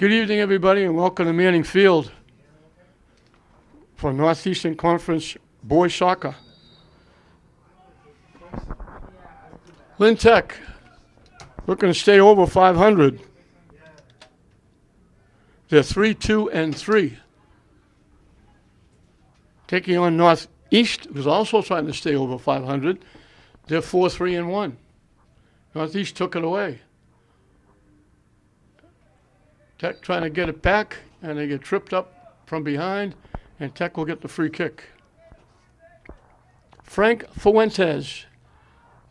Good evening, everybody, and welcome to Manning Field for Northeastern Conference Boys Soccer. Lynn Tech looking to stay over 500. They're 3-2-3. Taking on Northeast, who's also trying to stay over 500. They're 4-3-1. Northeast took it away. Tech trying to get it back, and they get tripped up from behind, and Tech will get the free kick. Frank Fuentes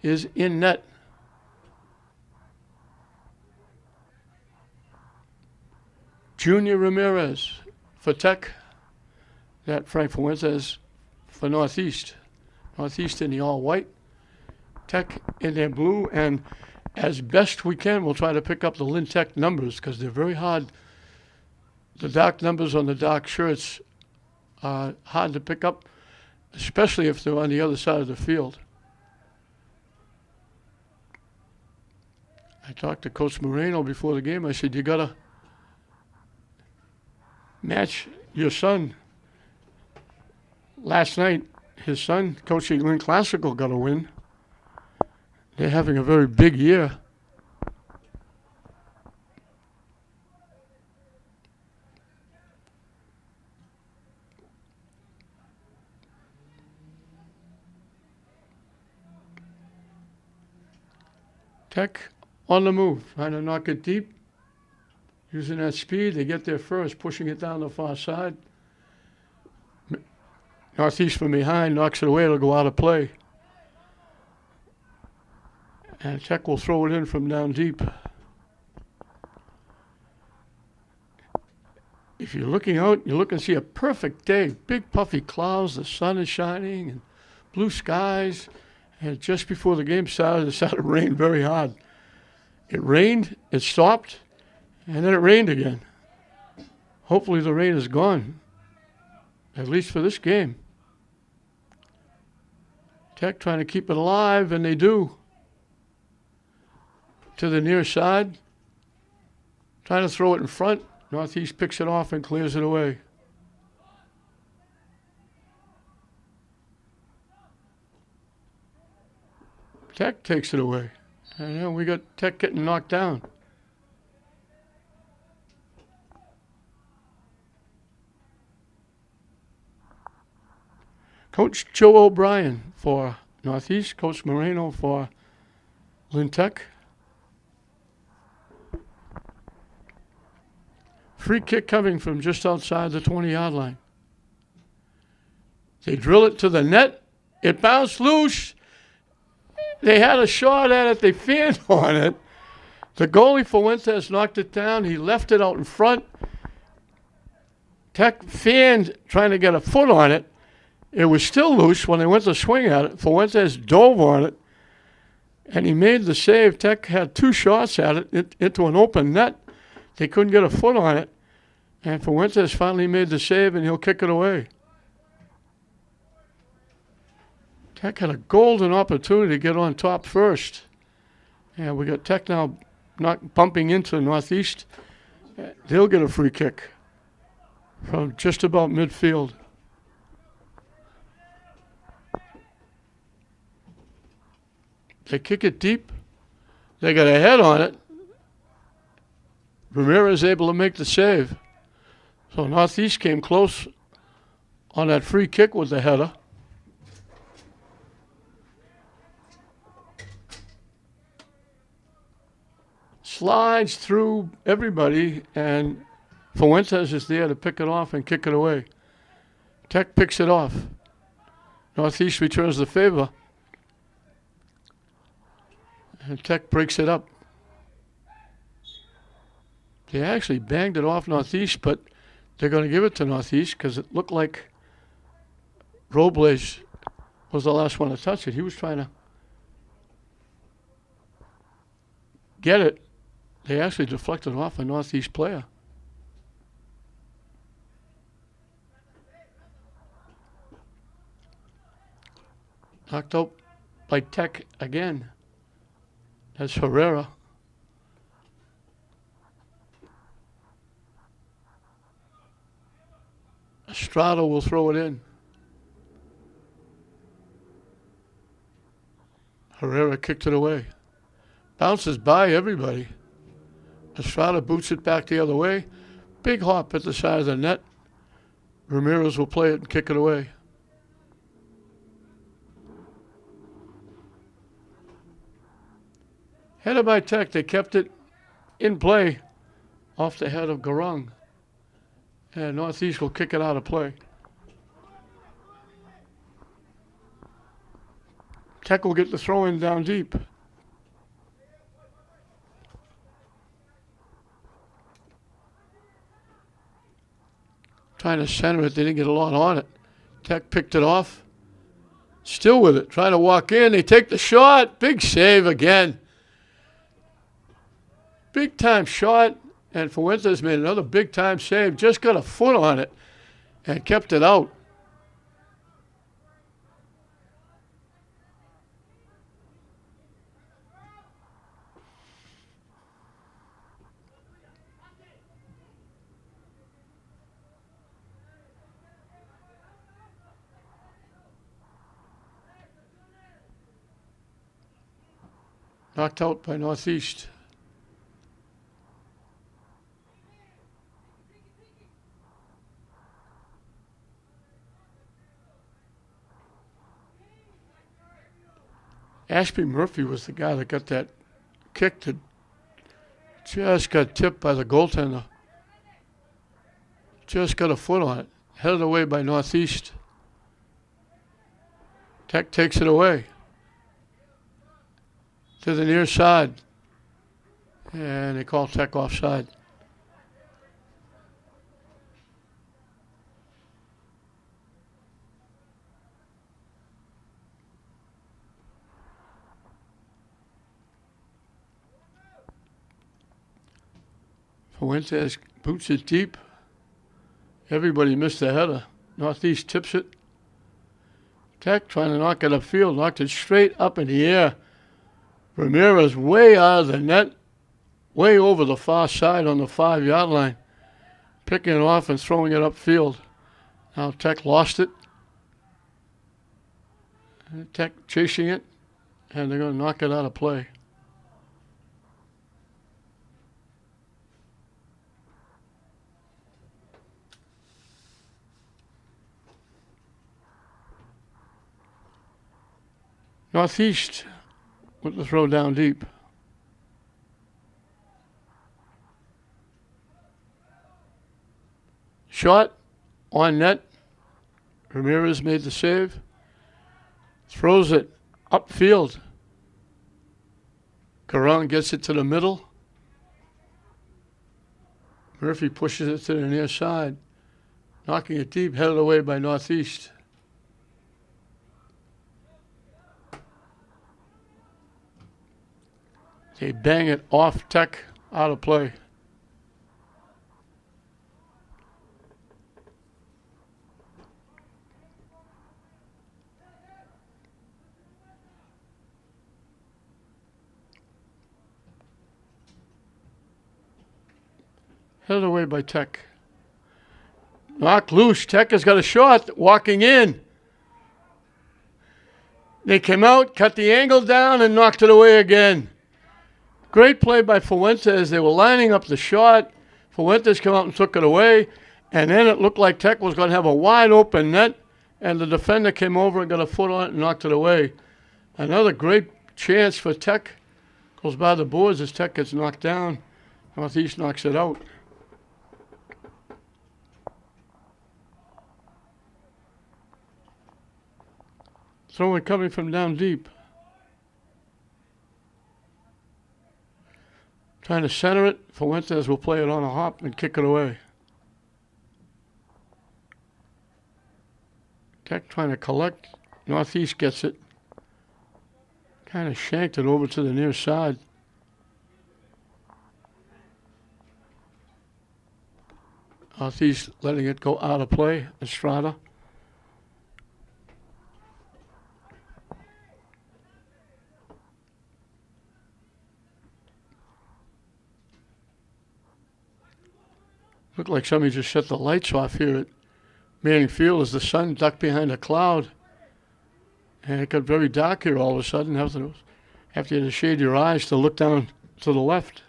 is in net. Junior Ramirez for Tech. That Frank Fuentes for Northeast. Northeast in the all-white. Tech in their blue, and as best we can, we'll try to pick up the Lynn Tech numbers because they're very hard. The dark numbers on the dark shirts are hard to pick up, especially if they're on the other side of the field. I talked to Coach Moreno before the game. I said, you got to match your son. Last night, his son, coaching Lynn Classical, got a win. They're having a very big year. Tech on the move, trying to knock it deep. Using that speed, they get there first, pushing it down the far side. Northeast from behind knocks it away, it'll go out of play. And Tech will throw it in from down deep. If you're looking out, you look and see a perfect day. Big puffy clouds, the sun is shining, and blue skies. And just before the game started, it started to rain very hard. It rained, it stopped, and then it rained again. Hopefully the rain is gone, at least for this game. Tech trying to keep it alive, and they do. To the near side, trying to throw it in front. Northeast picks it off and clears it away. Tech takes it away. And then we got Tech getting knocked down. Coach Joe O'Brien for Northeast, Coach Moreno for Lynn Tech. Free kick coming from just outside the 20-yard line. They drill it to the net. It bounced loose. They had a shot at it. They fanned on it. The goalie Fuentes knocked it down. He left it out in front. Tech fanned trying to get a foot on it. It was still loose when they went to swing at it. Fuentes dove on it, and he made the save. Tech had two shots at it into an open net. They couldn't get a foot on it, and Fuentes finally made the save, and he'll kick it away. Tech had a golden opportunity to get on top first. And we got Tech now not bumping into Northeast. They'll get a free kick from just about midfield. They kick it deep. They got a head on it. Ramirez able to make the save. So Northeast came close on that free kick with the header. Slides through everybody, and Fuentes is there to pick it off and kick it away. Tech picks it off. Northeast returns the favor. And Tech breaks it up. They actually banged it off Northeast, but they're going to give it to Northeast because it looked like Robles was the last one to touch it. He was trying to get it. They actually deflected off a Northeast player. Knocked out by Tech again. That's Herrera. Estrada will throw it in. Herrera kicked it away. Bounces by everybody. Estrada boots it back the other way. Big hop at the side of the net. Ramirez will play it and kick it away. Headed by Tech, they kept it in play off the head of Garang. And Northeast will kick it out of play. Tech will get the throw in down deep. Trying to center it, they didn't get a lot on it. Tech picked it off. Still with it, trying to walk in. They take the shot. Big save again. Big time shot. And Fuentes made another big time save. Just got a foot on it and kept it out. Knocked out by Northeast. Ashby Murphy was the guy that got that kick that just got tipped by the goaltender. Just got a foot on it. Headed away by Northeast. Tech takes it away to the near side. And they call Tech offside. Fuentes boots it deep. Everybody missed the header. Northeast tips it. Tech trying to knock it upfield. Knocked it straight up in the air. Ramirez way out of the net. Way over the far side on the 5-yard line. Picking it off and throwing it upfield. Now Tech lost it. Tech chasing it. And they're going to knock it out of play. Northeast with the throw down deep. Shot on net. Ramirez made the save. Throws it upfield. Garang gets it to the middle. Murphy pushes it to the near side. Knocking it deep, headed away by Northeast. They bang it off Tech, out of play. Headed away by Tech. Knocked loose. Tech has got a shot walking in. They came out, cut the angle down, and knocked it away again. Great play by Fuentes. They were lining up the shot. Fuentes came out and took it away. And then it looked like Tech was going to have a wide open net. And the defender came over and got a foot on it and knocked it away. Another great chance for Tech. Goes by the boards as Tech gets knocked down. Northeast knocks it out. Throw it coming from down deep. Trying to center it. Fuentes will play it on a hop and kick it away. Tech trying to collect. Northeast gets it. Kind of shanked it over to the near side. Northeast letting it go out of play. Estrada. Looked like somebody just shut the lights off here at Manning Field as the sun ducked behind a cloud. And it got very dark here all of a sudden after you had to shade your eyes to look down to the left.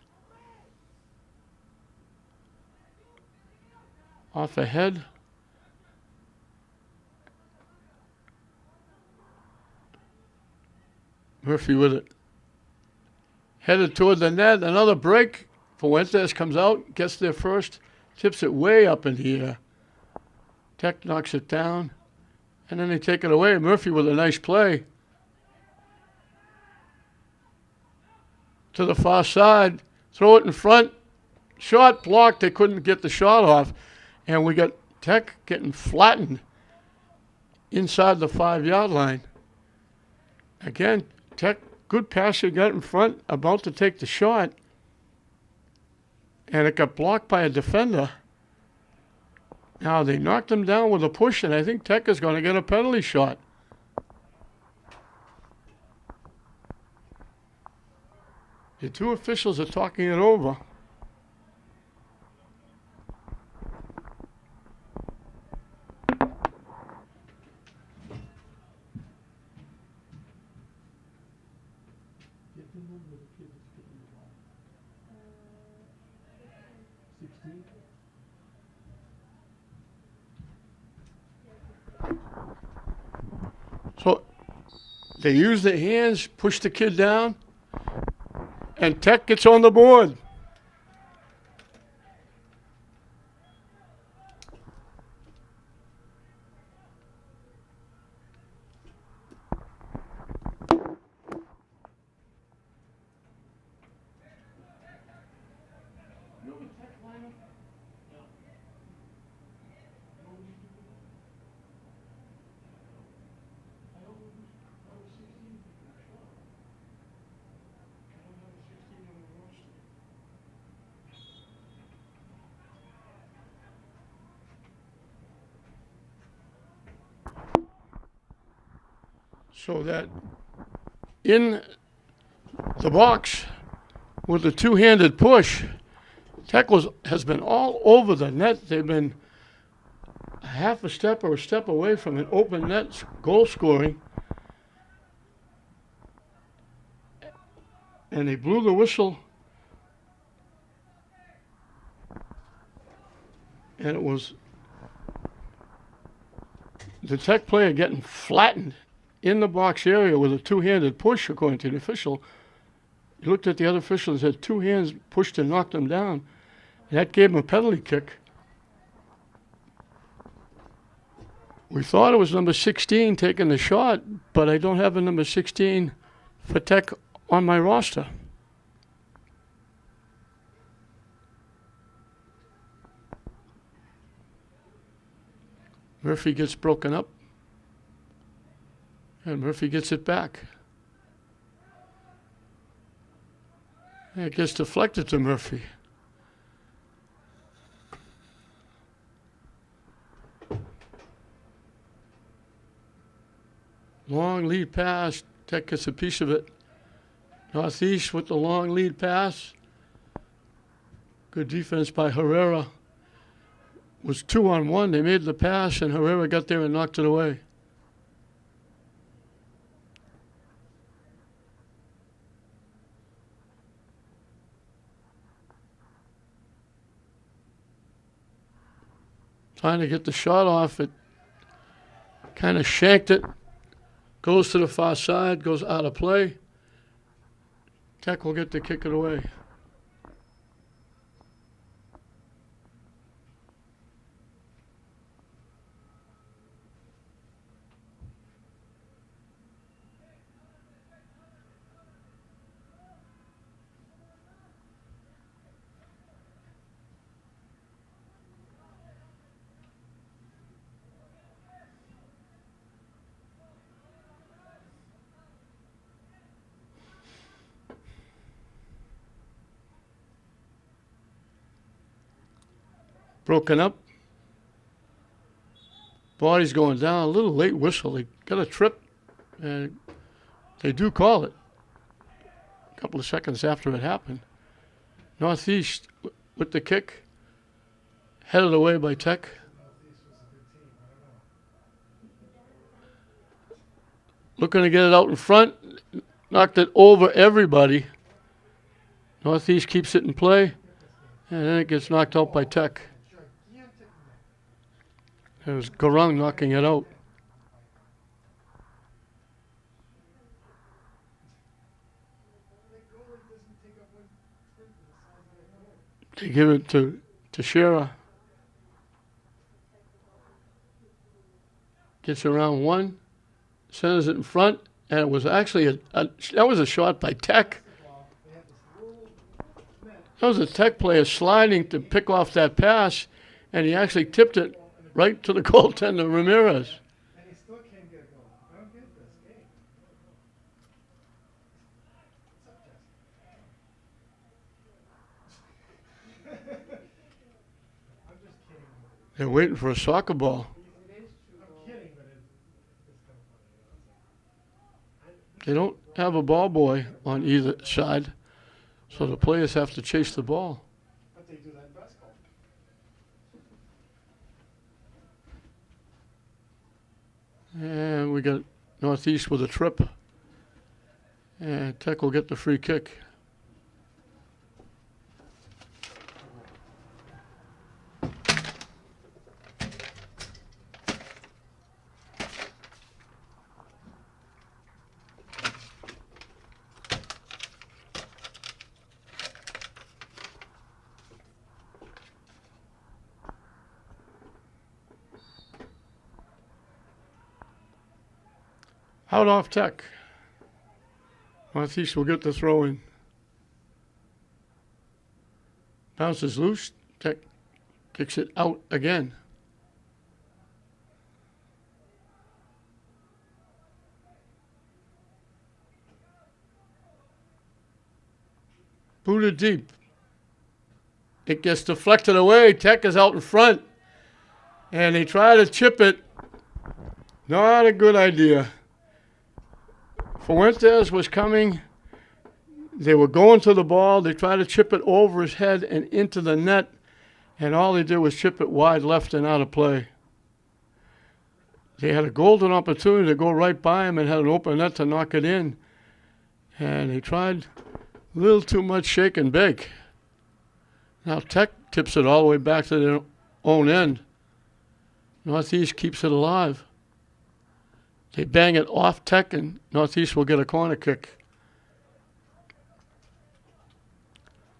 Off ahead. Murphy with it. Headed toward the net. Another break. Fuentes comes out, gets there first, tips it way up in the air. Tech knocks it down, and then they take it away. Murphy with a nice play. To the far side, throw it in front. Shot blocked. They couldn't get the shot off. And we got Tech getting flattened inside the 5-yard line. Again, Tech, good passer, got in front, about to take the shot. And it got blocked by a defender. Now they knocked him down with a push, and I think Tech is going to get a penalty shot. The two officials are talking it over. So they use their hands, push the kid down, and Tech gets on the board. So that in the box with the two-handed push, Tech has been all over the net. They've been a half a step or a step away from an open net goal scoring. And they blew the whistle. And it was the Tech player getting flattened in the box area with a two-handed push, according to the official. He looked at the other official and said two hands pushed and knocked him down. And that gave him a penalty kick. We thought it was number 16 taking the shot, but I don't have a number 16 for Tech on my roster. Murphy gets broken up. And Murphy gets it back. And it gets deflected to Murphy. Long lead pass. Tech gets a piece of it. Northeast with the long lead pass. Good defense by Herrera. Was 2-on-1. They made the pass, and Herrera got there and knocked it away. Trying to get the shot off. It kind of shanked it. Goes to the far side, goes out of play. Tech will get to kick it away. Broken up. Body's going down. A little late whistle. They got a trip, and they do call it a couple of seconds after it happened. Northeast with the kick. Headed away by Tech. looking to get it out in front. Knocked it over everybody. Northeast keeps it in play. And then it gets knocked out by Tech. It was Garung knocking it out. They give it to Shearer. Gets around one, centers it in front, and it was actually that was a shot by Tech. That was a Tech player sliding to pick off that pass, and he actually tipped it right to the goaltender, Ramirez. And he still can't get a goal. I don't get this game. What's up, Jess? I'm just kidding. They're waiting for a soccer ball. I'm kidding, but it's kind of funny. They don't have a ball boy on either side, so the players have to chase the ball. But they do that in basketball. And we got Northeast with a trip. And Tech will get the free kick. Out off Tech. Northeast will get the throw in. Bounces loose. Tech kicks it out again. Booted deep. It gets deflected away. Tech is out in front. And they try to chip it. Not a good idea. Fuentes was coming. They were going to the ball. They tried to chip it over his head and into the net, and all they did was chip it wide left and out of play. They had a golden opportunity to go right by him and had an open net to knock it in, and they tried a little too much shake and bake. Now Tech tips it all the way back to their own end. Northeast keeps it alive. They bang it off Tech, and Northeast will get a corner kick.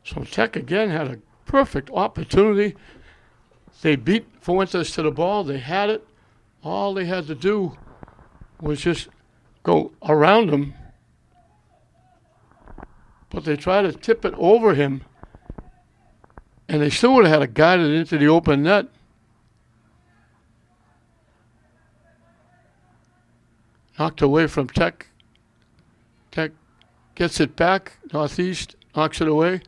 So Tech again had a perfect opportunity. They beat Fuentes to the ball. They had it. All they had to do was just go around him. But they tried to tip it over him, and they still would have had to guide it into the open net. Knocked away from Tech. Tech gets it back. Northeast knocks it away.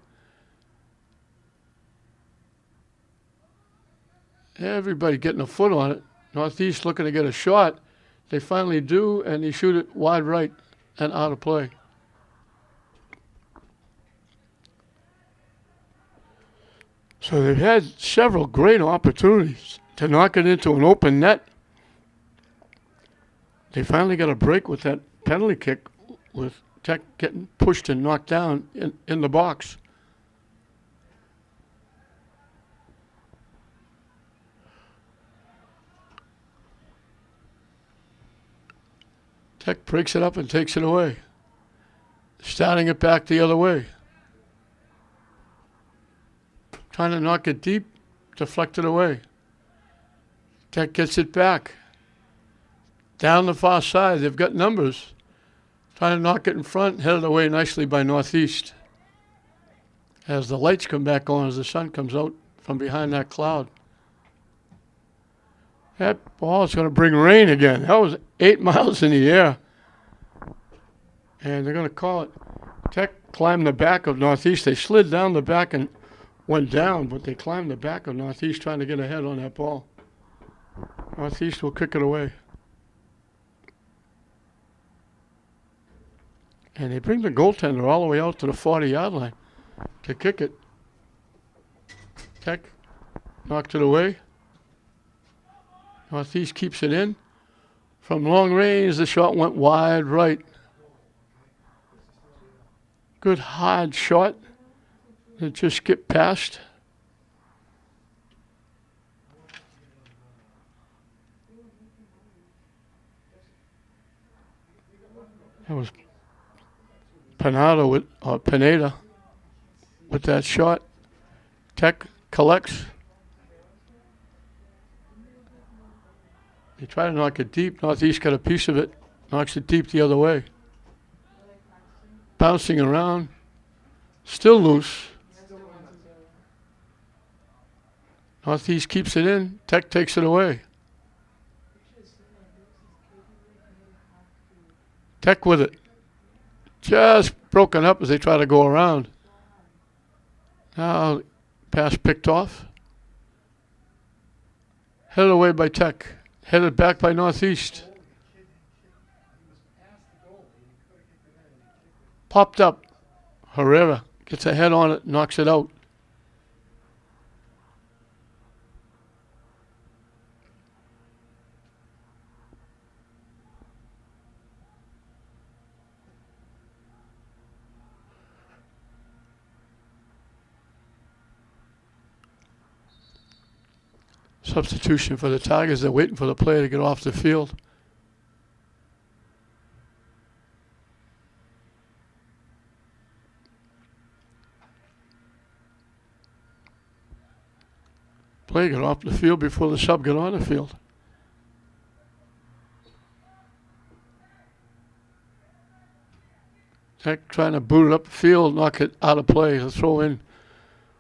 Everybody getting a foot on it. Northeast looking to get a shot. They finally do, and they shoot it wide right and out of play. So they've had several great opportunities to knock it into an open net. They finally got a break with that penalty kick, with Tech getting pushed and knocked down in the box. Tech breaks it up and takes it away, starting it back the other way. Trying to knock it deep, deflected away. Tech gets it back. Down the far side, they've got numbers. Trying to knock it in front, headed away nicely by Northeast. As the lights come back on, as the sun comes out from behind that cloud. That ball is going to bring rain again. That was 8 miles in the air. And they're going to call it. Tech climbed the back of Northeast. They slid down the back and went down, but they climbed the back of Northeast trying to get ahead on that ball. Northeast will kick it away. And they bring the goaltender all the way out to the 40-yard line to kick it. Tech knocked it away. Northeast keeps it in. From long range, the shot went wide right. Good hard shot. It just skipped past. That was Pineda with that shot. Tech collects. They try to knock it deep. Northeast got a piece of it. Knocks it deep the other way. Bouncing around. Still loose. Northeast keeps it in. Tech takes it away. Tech with it. Just broken up as they try to go around. Now, pass picked off. Headed away by Tech. Headed back by Northeast. Popped up. Herrera gets a head on it, knocks it out. Substitution for the Tigers. They're waiting for the player to get off the field. Player got off the field before the sub got on the field. Tech trying to boot it up the field, knock it out of play. The throw in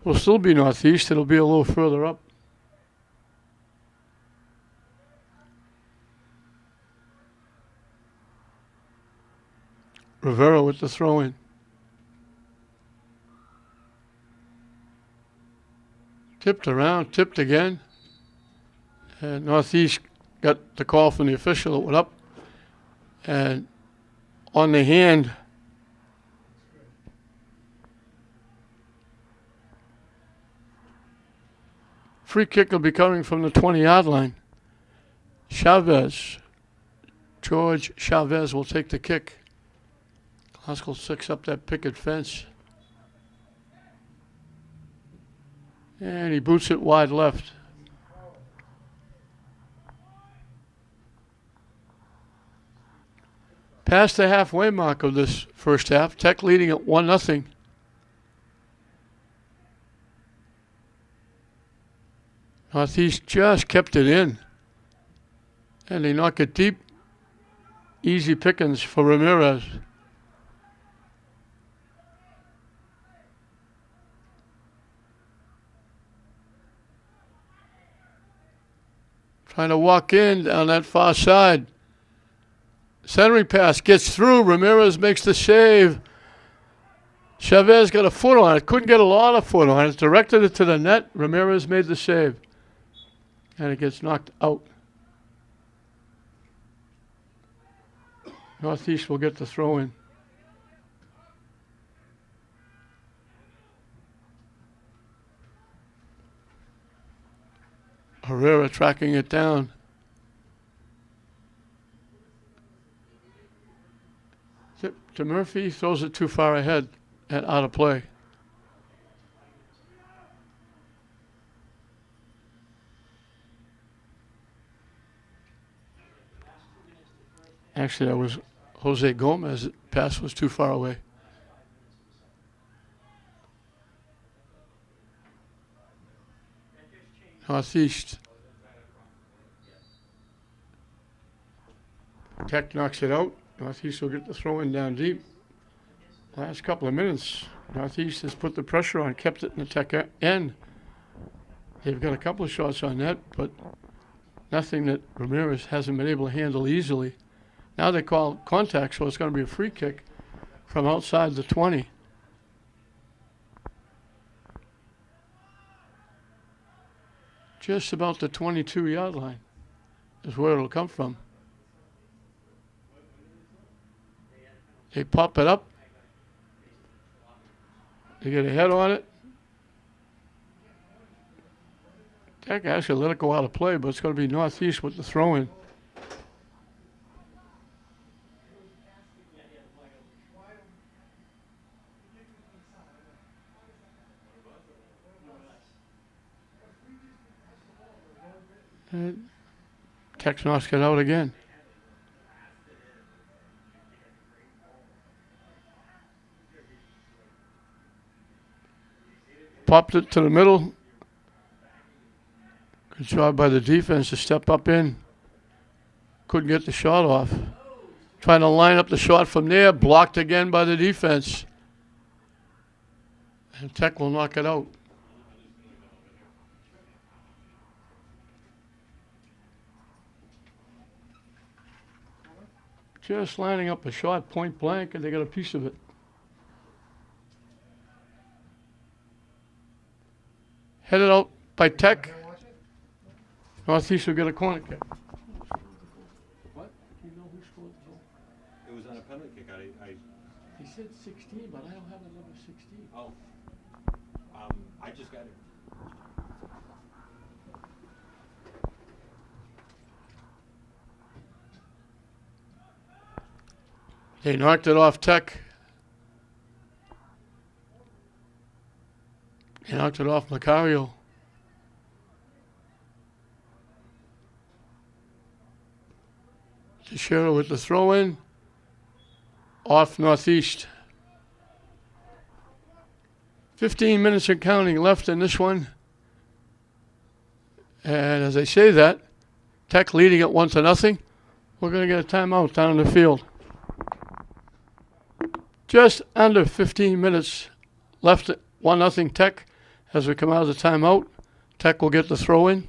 will still be Northeast. It'll be a little further up. Rivera with the throw in. Tipped around, tipped again. And Northeast got the call from the official that went up. And on the hand, free kick will be coming from the 20-yard line. Chavez, George Chavez will take the kick. Glasgow six up that picket fence. And he boots it wide left. Past the halfway mark of this first half. Tech leading at 1-0. Northeast just kept it in. And they knock it deep. Easy pickings for Ramirez. Trying to walk in on that far side. Centering pass gets through. Ramirez makes the save. Chavez got a foot on it. Couldn't get a lot of foot on it. Directed it to the net. Ramirez made the save. And it gets knocked out. Northeast will get the throw in. Herrera tracking it down. Tip to Murphy, throws it too far ahead and out of play. Actually, that was Jose Gomez. The pass was too far away. Northeast. Tech knocks it out. Northeast will get the throw in down deep. Last couple of minutes, Northeast has put the pressure on, kept it in the Tech end. They've got a couple of shots on net, but nothing that Ramirez hasn't been able to handle easily. Now they call contact, so it's going to be a free kick from outside the 20. Just about the 22-yard line is where it'll come from. They pop it up. They get a head on it. Tech actually let it go out of play, but it's going to be Northeast with the throw-in. And Tech knocks it out again. Popped it to the middle. Good job by the defense to step up in. Couldn't get the shot off. Trying to line up the shot from there. Blocked again by the defense. And Tech will knock it out. Just lining up a shot point blank, and they got a piece of it. Headed out by Tech. Northeast will get a corner kick. What? Do you know who scored the goal? It was on a penalty kick. He said 16, but I don't have a number 16. Oh. I just got it. They knocked it off Tech. They knocked it off Macario. Teixeira with the throw in. Off Northeast. 15 minutes and counting left in this one. And as I say that, Tech leading it 1-0. We're going to get a timeout down in the field. Just under 15 minutes left at 1-0 Tech. As we come out of the timeout, Tech will get the throw in.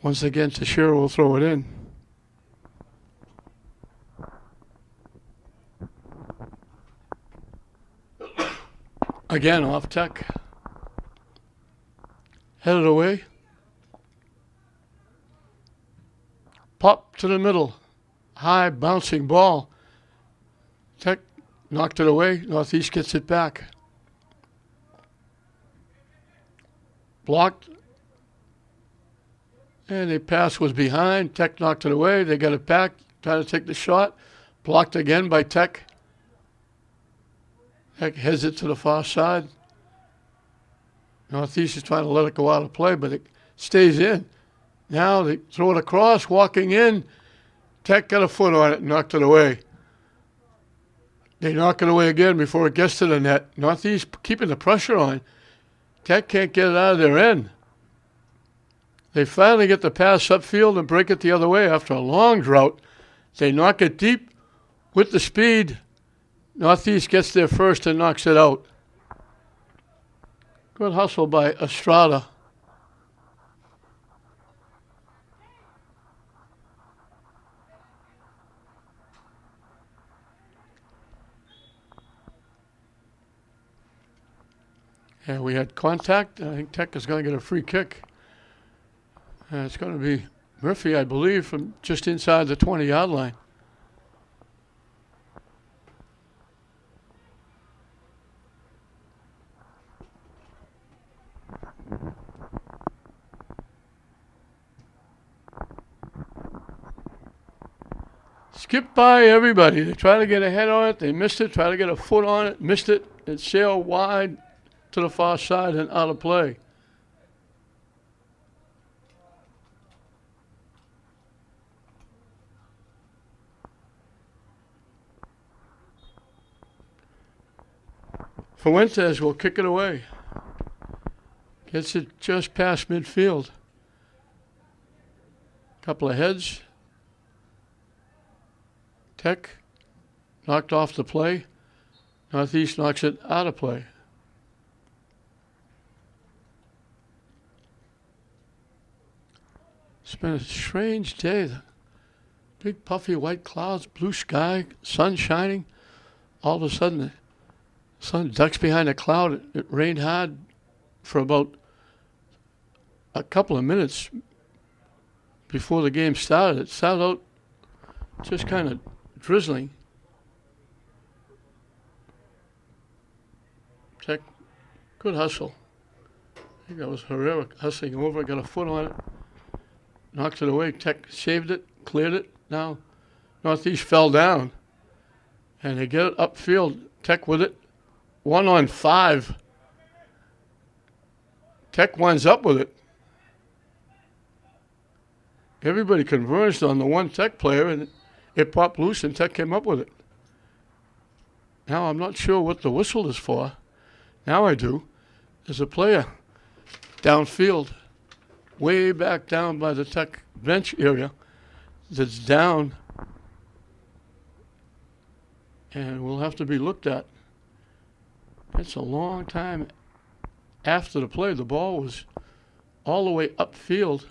Once again, Teixeira will throw it in. Again, off Tech. Headed away. Pop to the middle. High bouncing ball. Tech knocked it away. Northeast gets it back. Blocked. And the pass was behind. Tech knocked it away. They got it back. Trying to take the shot. Blocked again by Tech. Tech heads it to the far side. Northeast is trying to let it go out of play, but it stays in. Now they throw it across, walking in. Tech got a foot on it and knocked it away. They knock it away again before it gets to the net. Northeast keeping the pressure on. Tech can't get it out of their end. They finally get the pass upfield and break it the other way after a long drought. They knock it deep with the speed. Northeast gets there first and knocks it out. Good hustle by Estrada. And we had contact. I think Tech is going to get a free kick. And it's going to be Murphy, I believe, from just inside the 20-yard line. Skipped by everybody. They tried to get a head on it. They missed it. Tried to get a foot on it. Missed it. It sailed wide to the far side and out of play. Fuentes will kick it away. Gets it just past midfield. Couple of heads. Tech knocked off the play. Northeast knocks it out of play. It's been a strange day. The big puffy white clouds, blue sky, sun shining. All of a sudden, the sun ducks behind a cloud. It rained hard for about a couple of minutes before the game started. It started out just kind of drizzling. Tech, good hustle. I think that was Herrera hustling over, got a foot on it. knocks it away. Tech saved it, cleared it. Now Northeast fell down, and they get it upfield. Tech with it, 1-on-5. Tech winds up with it. Everybody converged on the one Tech player, and it popped loose, and Tech came up with it. Now I'm not sure what the whistle is for. Now I do. There's a player downfield, way back down by the Tech bench area, that's down, and will have to be looked at. It's a long time after the play. The ball was all the way upfield.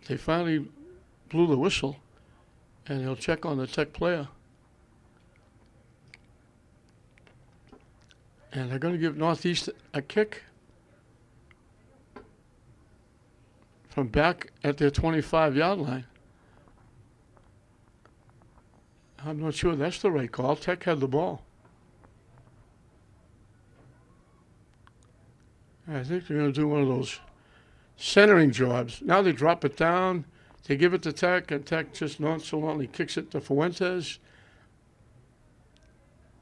They finally blew the whistle, and they'll check on the Tech player. And they're going to give Northeast a kick from back at their 25-yard line. I'm not sure that's the right call. Tech had the ball. I think they're going to do one of those centering jobs. Now they drop it down, they give it to Tech, and Tech just nonchalantly kicks it to Fuentes.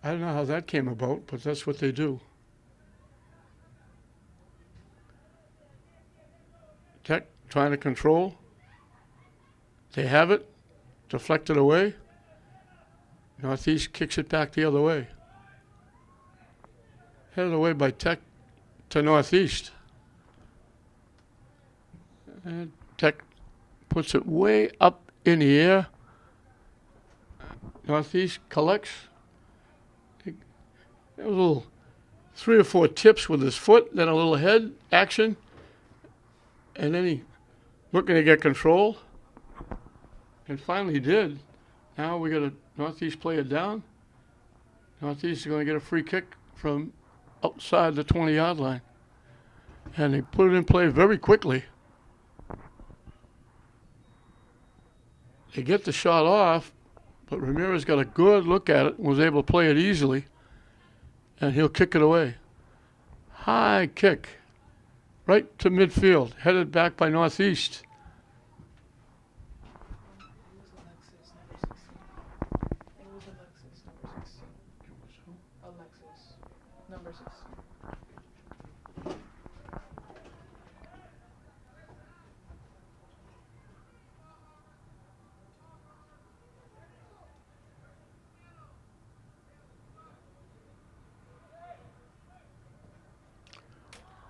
I don't know how that came about, but that's what they do. Tech trying to control. They have it, deflected away. Northeast kicks it back the other way. Headed away by Tech to Northeast. And Tech puts it way up in the air. Northeast collects. There was a little 3 or 4 tips with his foot, then a little head action, and then he looking to get control, and finally he did. Now we got a Northeast player down. Northeast is going to get a free kick from outside the 20-yard line, and they put it in play very quickly. They get the shot off, but Ramirez got a good look at it and was able to play it easily. And he'll kick it away. High kick. Right to midfield. Headed back by Northeast. It was Alexis, number 16.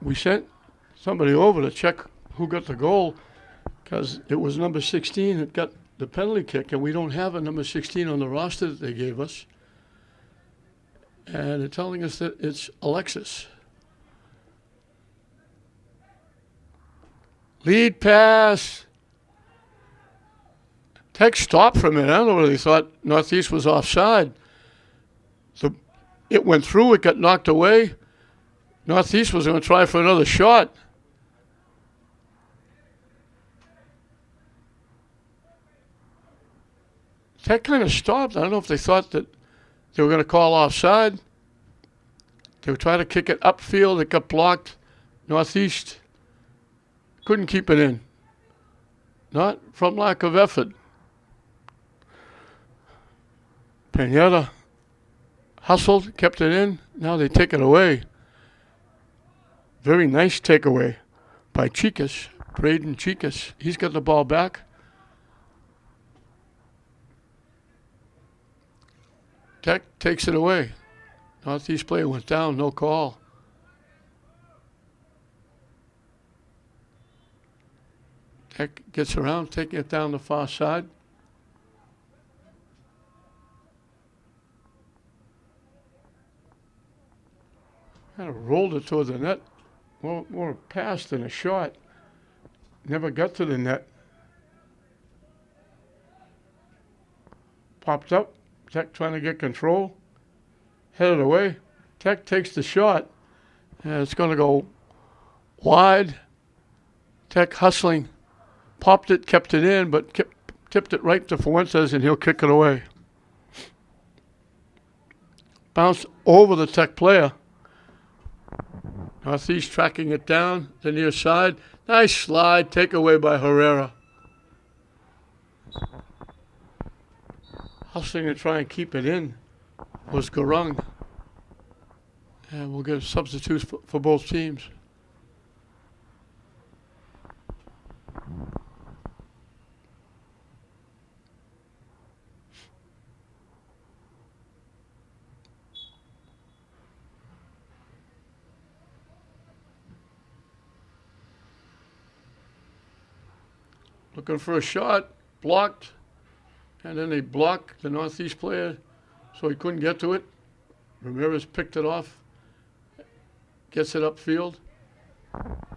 We sent somebody over to check who got the goal because it was number 16 that got the penalty kick, and we don't have a number 16 on the roster that they gave us. And they're telling us that it's Alexis. Lead pass. Tech stopped for a minute. I don't know whether they thought Northeast was offside. It went through. It got knocked away. Northeast was going to try for another shot. Tech kind of stopped. I don't know if they thought that they were going to call offside. They were trying to kick it upfield. It got blocked. Northeast couldn't keep it in. Not from lack of effort. Pineda hustled, kept it in. Now they take it away. Very nice takeaway by Chicas, Braden Chicas. He's got the ball back. Tech takes it away. Northeast player went down, no call. Tech gets around, taking it down the far side. Kind of rolled it toward the net. More a pass than a shot. Never got to the net. Popped up. Tech trying to get control. Headed away. Tech takes the shot. And it's going to go wide. Tech hustling. Popped it, kept it in, but tipped it right to Fuentes, and he'll kick it away. Bounced over the Tech player. Northeast tracking it down the near side. Nice slide, takeaway by Herrera. Hustling to try and keep it in was Garung. And we'll get substitutes for both teams. Looking for a shot, blocked, and then they blocked the Northeast player so he couldn't get to it. Ramirez picked it off, gets it upfield.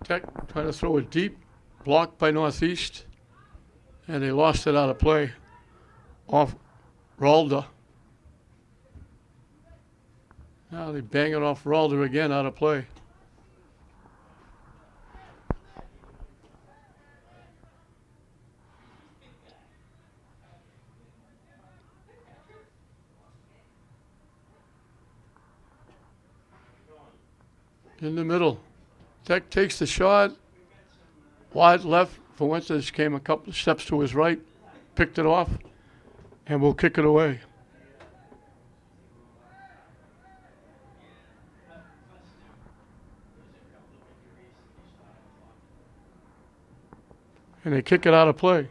Tech trying to throw it deep, blocked by Northeast, and they lost it out of play off Ralda. Now they bang it off Ralda again out of play. In the middle. Tech takes the shot. Wide left. Fuentes came a couple of steps to his right, picked it off, and will kick it away. And they kick it out of play.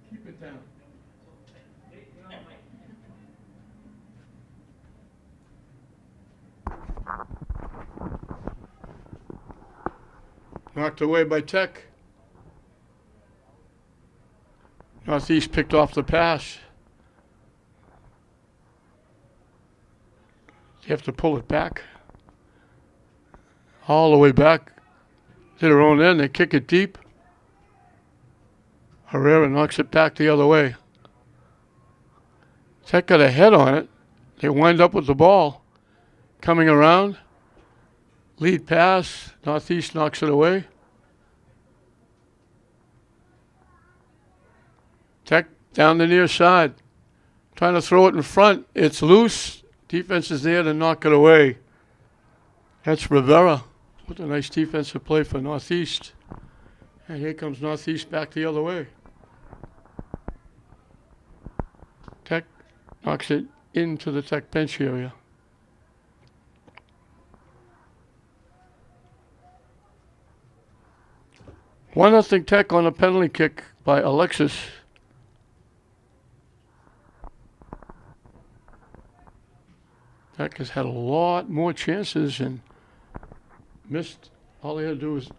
Keep it down. Knocked away by Tech. Northeast picked off the pass. You have to pull it back. All the way back to their own end. They kick it deep. Herrera knocks it back the other way. Tech got a head on it. They wind up with the ball. Coming around. Lead pass. Northeast knocks it away. Tech down the near side. Trying to throw it in front. It's loose. Defense is there to knock it away. That's Rivera with a nice defensive play for Northeast. And here comes Northeast back the other way. Tech knocks it into the Tech bench area. One nothing Tech on a penalty kick by Alexis. Tech has had a lot more chances and missed. All they had to do was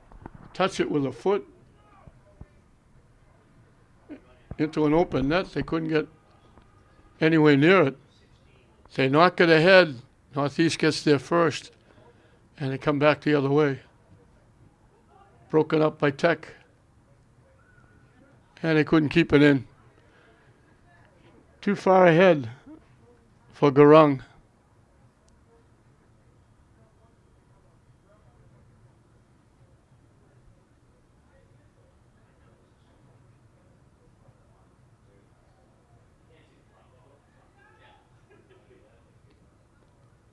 touch it with a foot into an open net. They couldn't get anywhere near it. They knock it ahead. Northeast gets there first, and they come back the other way. Broken up by Tech, and they couldn't keep it in. Too far ahead for Garung.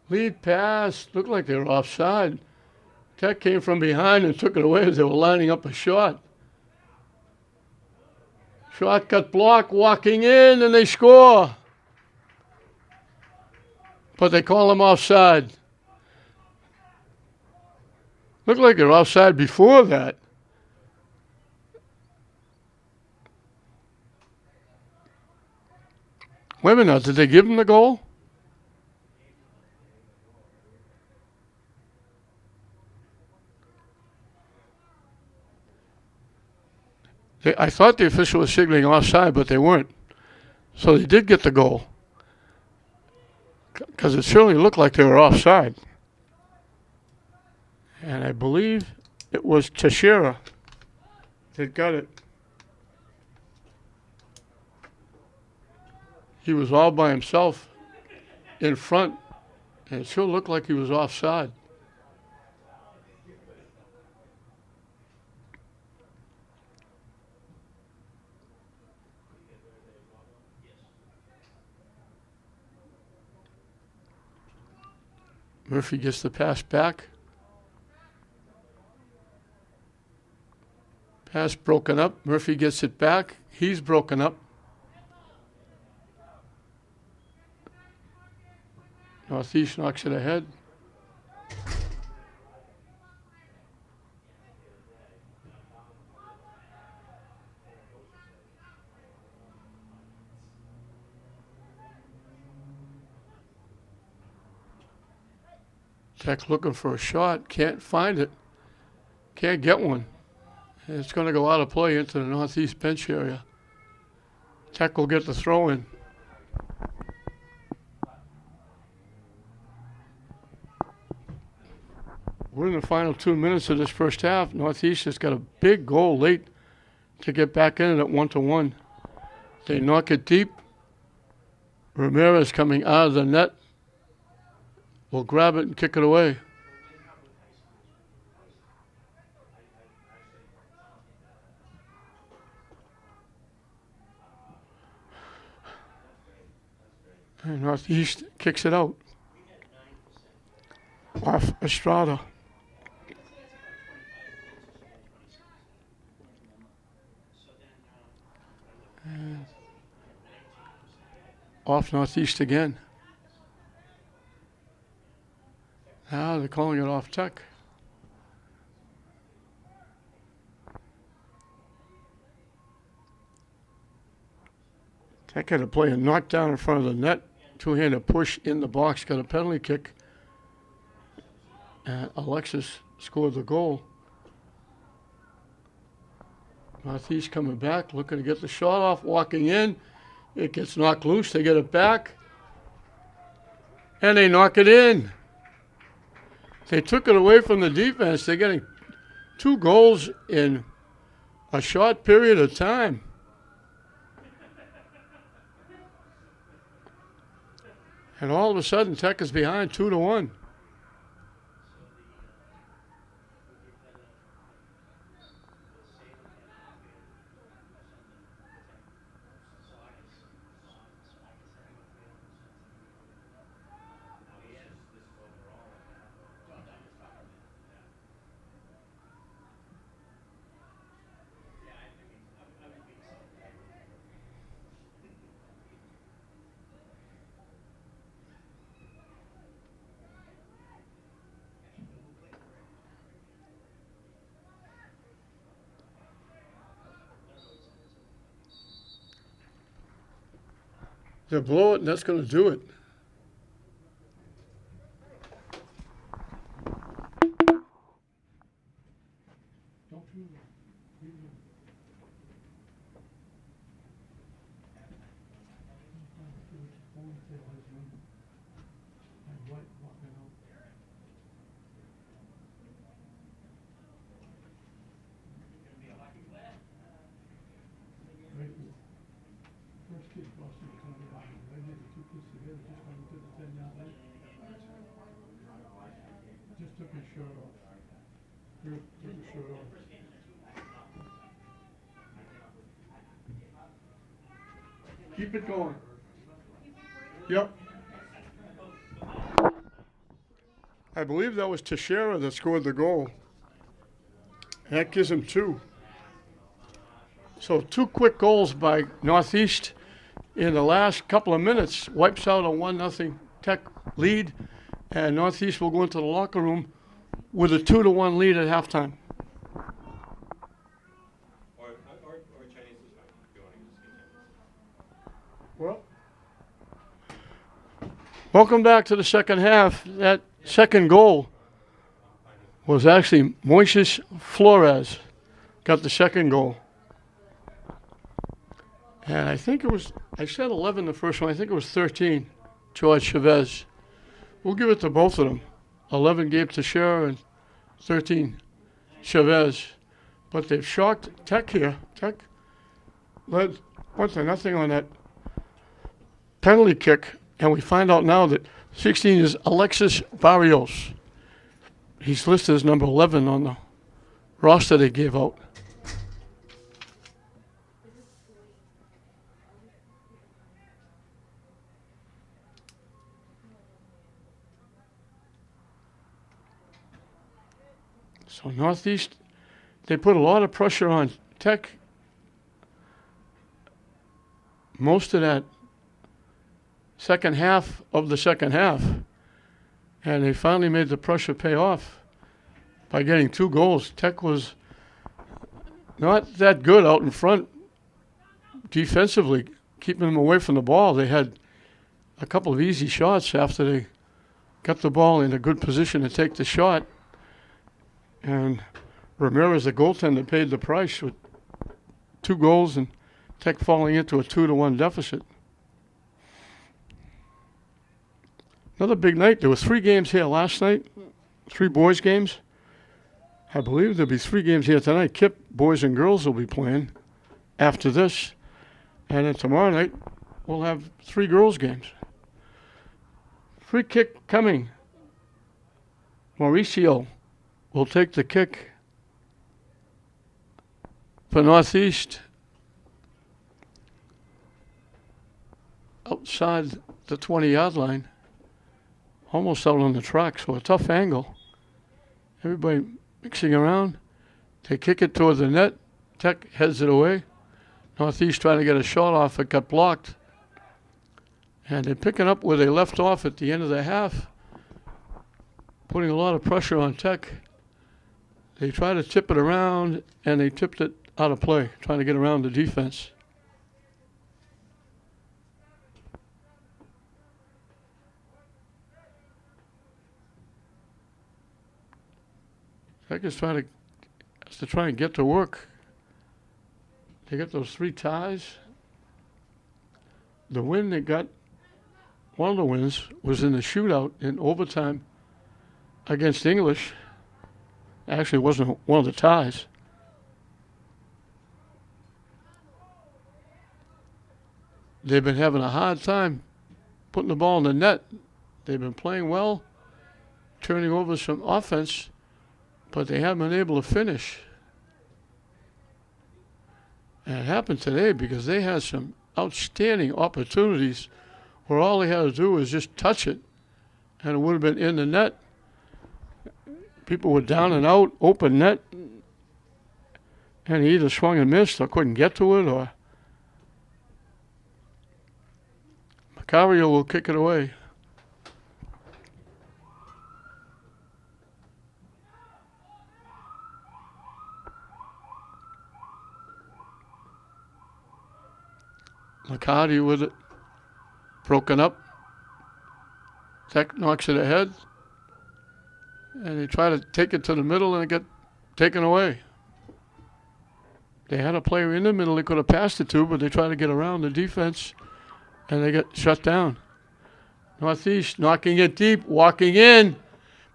Lead pass, looked like they were offside. Tech came from behind and took it away as they were lining up a shot. Shot got blocked, walking in, and they score. But they call them offside. Looked like they were offside before that. Wait a minute, did they give him the goal? I thought the official was signaling offside, but they weren't. So they did get the goal. Because it certainly looked like they were offside. And I believe it was Teixeira that got it. He was all by himself in front, and it sure looked like he was offside. Murphy gets the pass back. Pass broken up. Murphy gets it back. He's broken up. Northeast knocks it ahead. Tech looking for a shot. Can't find it. Can't get one. And it's going to go out of play into the Northeast bench area. Tech will get the throw in. We're in the final 2 minutes of this first half. Northeast has got a big goal late to get back in it at 1-1. They knock it deep. Ramirez coming out of the net will grab it and kick it away. And Northeast kicks it out. Off Estrada. And off Northeast again. Now they're calling it off Tech. Tech had to play a knockdown in front of the net. Two-handed push in the box, got a penalty kick. And Alexis scored the goal. Northeast coming back, looking to get the shot off, walking in. It gets knocked loose. They get it back. And they knock it in. They took it away from the defense. They're getting 2 goals in a short period of time. And all of a sudden, Tech is behind 2-1. They'll blow it, and that's going to do it. Just took his shirt off. Took his shirt off. Keep it going. Yep. I believe that was Teixeira that scored the goal. And that gives him 2. So 2 quick goals by Northeast in the last couple of minutes. Wipes out a 1-0 Tech lead. And Northeast will go into the locker room with a 2-1 lead at halftime. Or Chinese is fine. If you want to just continue. Well, welcome back to the second half. That second goal was actually Moises Flores got the second goal. And I think it was, I said 11 the first one, I think it was 13, George Chavez. We'll give it to both of them. 11 gave Teixeira and 13 Chavez. But they've shocked Tech here. Tech led 1-0 on that penalty kick. And we find out now that 16 is Alexis Barrios. He's listed as number 11 on the roster they gave out. So Northeast, they put a lot of pressure on Tech. Most of that second half of the second half. And they finally made the pressure pay off by getting 2 goals. Tech was not that good out in front defensively, keeping them away from the ball. They had a couple of easy shots after they got the ball in a good position to take the shot. And Ramirez, the goaltender, paid the price with 2 goals and Tech falling into a 2-1 deficit. Another big night. There was 3 games here last night, 3 boys games. I believe there'll be 3 games here tonight. Kip boys and girls will be playing after this. And then tomorrow night, we'll have 3 girls games. Free kick coming. Mauricio will take the kick for Northeast. Outside the 20-yard line. Almost out on the track, so a tough angle. Everybody mixing around. They kick it toward the net. Tech heads it away. Northeast trying to get a shot off. It got blocked. And they're picking up where they left off at the end of the half. Putting a lot of pressure on Tech. They try to tip it around, and they tipped it out of play, trying to get around the defense. Tech is trying to get to work. They got those 3 ties. The win they got, one of the wins, was in the shootout in overtime against English. Actually, it wasn't one of the ties. They've been having a hard time putting the ball in the net. They've been playing well, turning over some offense, but they haven't been able to finish. And it happened today because they had some outstanding opportunities where all they had to do was just touch it, and it would have been in the net. People were down and out, open net, and he either swung and missed or couldn't get to it, or Macario will kick it away. McCarty with it, broken up. Tech knocks it ahead, and they try to take it to the middle, and it got taken away. They had a player in the middle they could have passed it to, but they tried to get around the defense, and they got shut down. Northeast knocking it deep, walking in.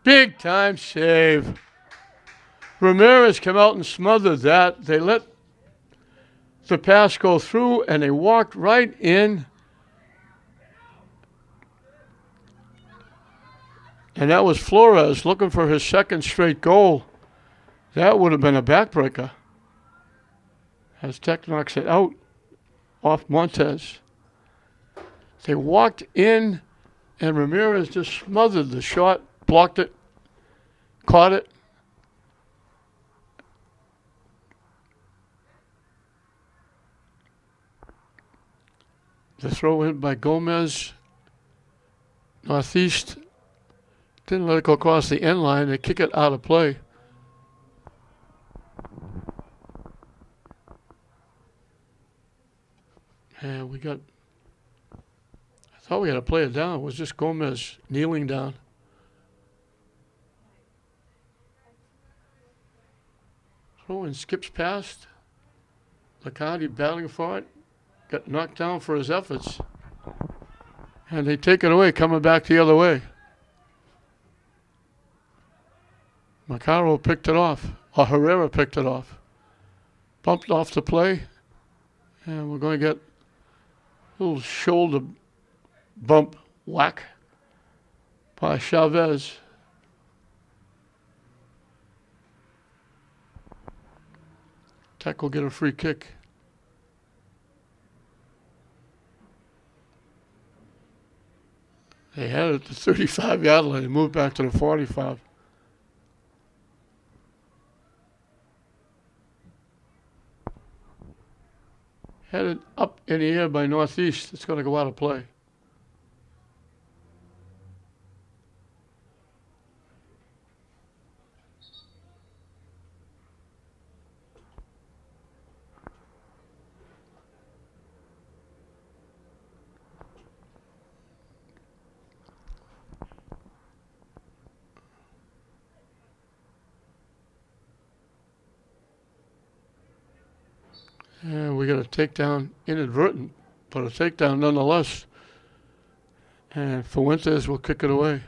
Big time save. Ramirez came out and smothered that. They let the pass go through, and they walked right in. And that was Flores looking for his 2nd straight goal. That would have been a backbreaker. As Tech knocks it out off Montez. They walked in, and Ramirez just smothered the shot, blocked it, caught it. The throw in by Gomez. Northeast didn't let it go across the end line. They kick it out of play. And we got, I thought we had to play it down. It was just Gomez kneeling down. Throw in skips past. Lacardi battling for it. Got knocked down for his efforts. And they take it away, coming back the other way. Macaro picked it off, or Herrera picked it off. Bumped off the play, and we're going to get a little shoulder bump whack by Chavez. Tech will get a free kick. They had it at the 35-yard line. They moved back to the 45. headed up in the air by Northeast. It's going to go out of play. And we got a takedown, inadvertent, but a takedown nonetheless. And Fuentes will kick it away.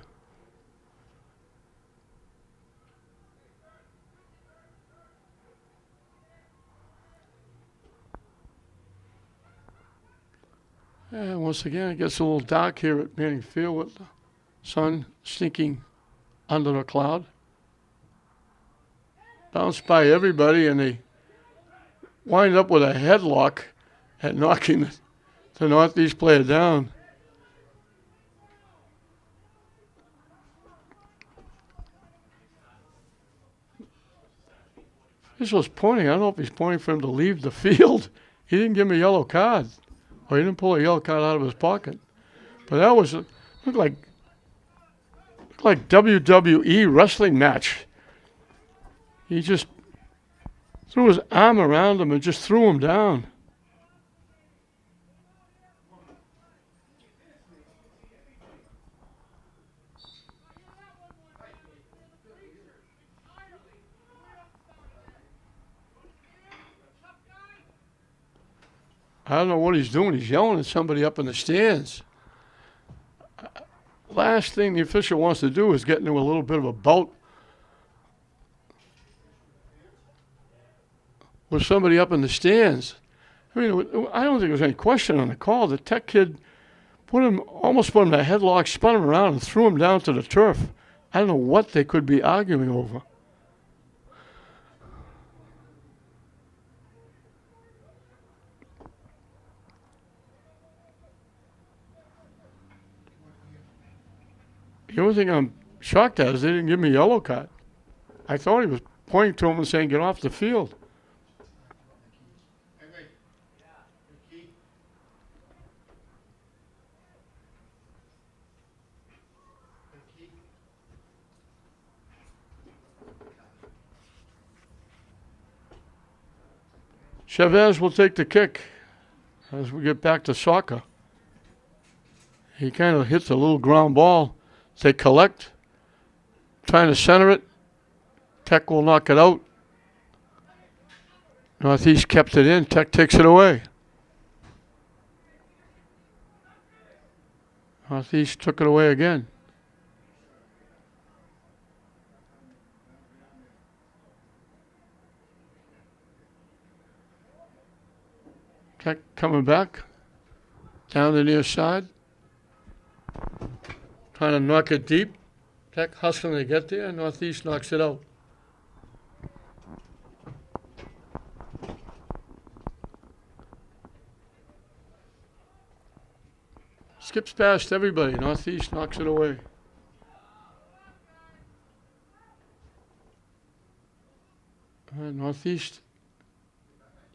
And once again, it gets a little dark here at Manning Field with the sun sinking under a cloud. Bounced by everybody, and they wind up with a headlock at knocking the Northeast player down. This was pointing. I don't know if he's pointing for him to leave the field. He didn't give him a yellow card. Or he didn't pull a yellow card out of his pocket. But that was, looked like WWE wrestling match. He just threw his arm around him and just threw him down. I don't know what he's doing. He's yelling at somebody up in the stands. Last thing the official wants to do is get into a little bit of a bout with somebody up in the stands. I mean, I don't think there was any question on the call. The Tech kid almost put him in a headlock, spun him around, and threw him down to the turf. I don't know what they could be arguing over. The only thing I'm shocked at is they didn't give me a yellow card. I thought he was pointing to him and saying, get off the field. Chavez will take the kick as we get back to soccer. He kind of hits a little ground ball. They collect, trying to center it. Tech will knock it out. Northeast kept it in. Tech takes it away. Northeast took it away again. Tech coming back down the near side. Trying to knock it deep. Tech hustling to get there. Northeast knocks it out. Skips past everybody. Northeast knocks it away. Northeast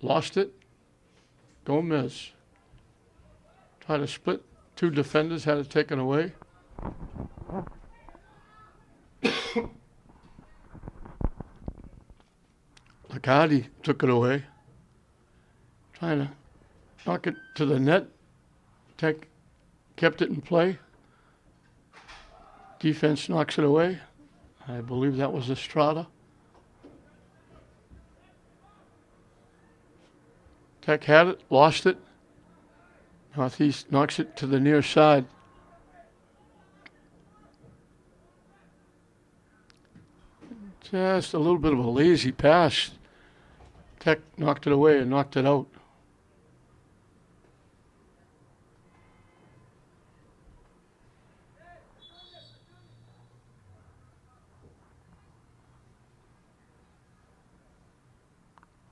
lost it. Gomez tried to split. Two defenders had it taken away. Lagarde took it away. Trying to knock it to the net. Tech kept it in play. Defense knocks it away. I believe that was Estrada. Tech had it, lost it. Northeast knocks it to the near side. Just a little bit of a lazy pass. Tech knocked it away and knocked it out.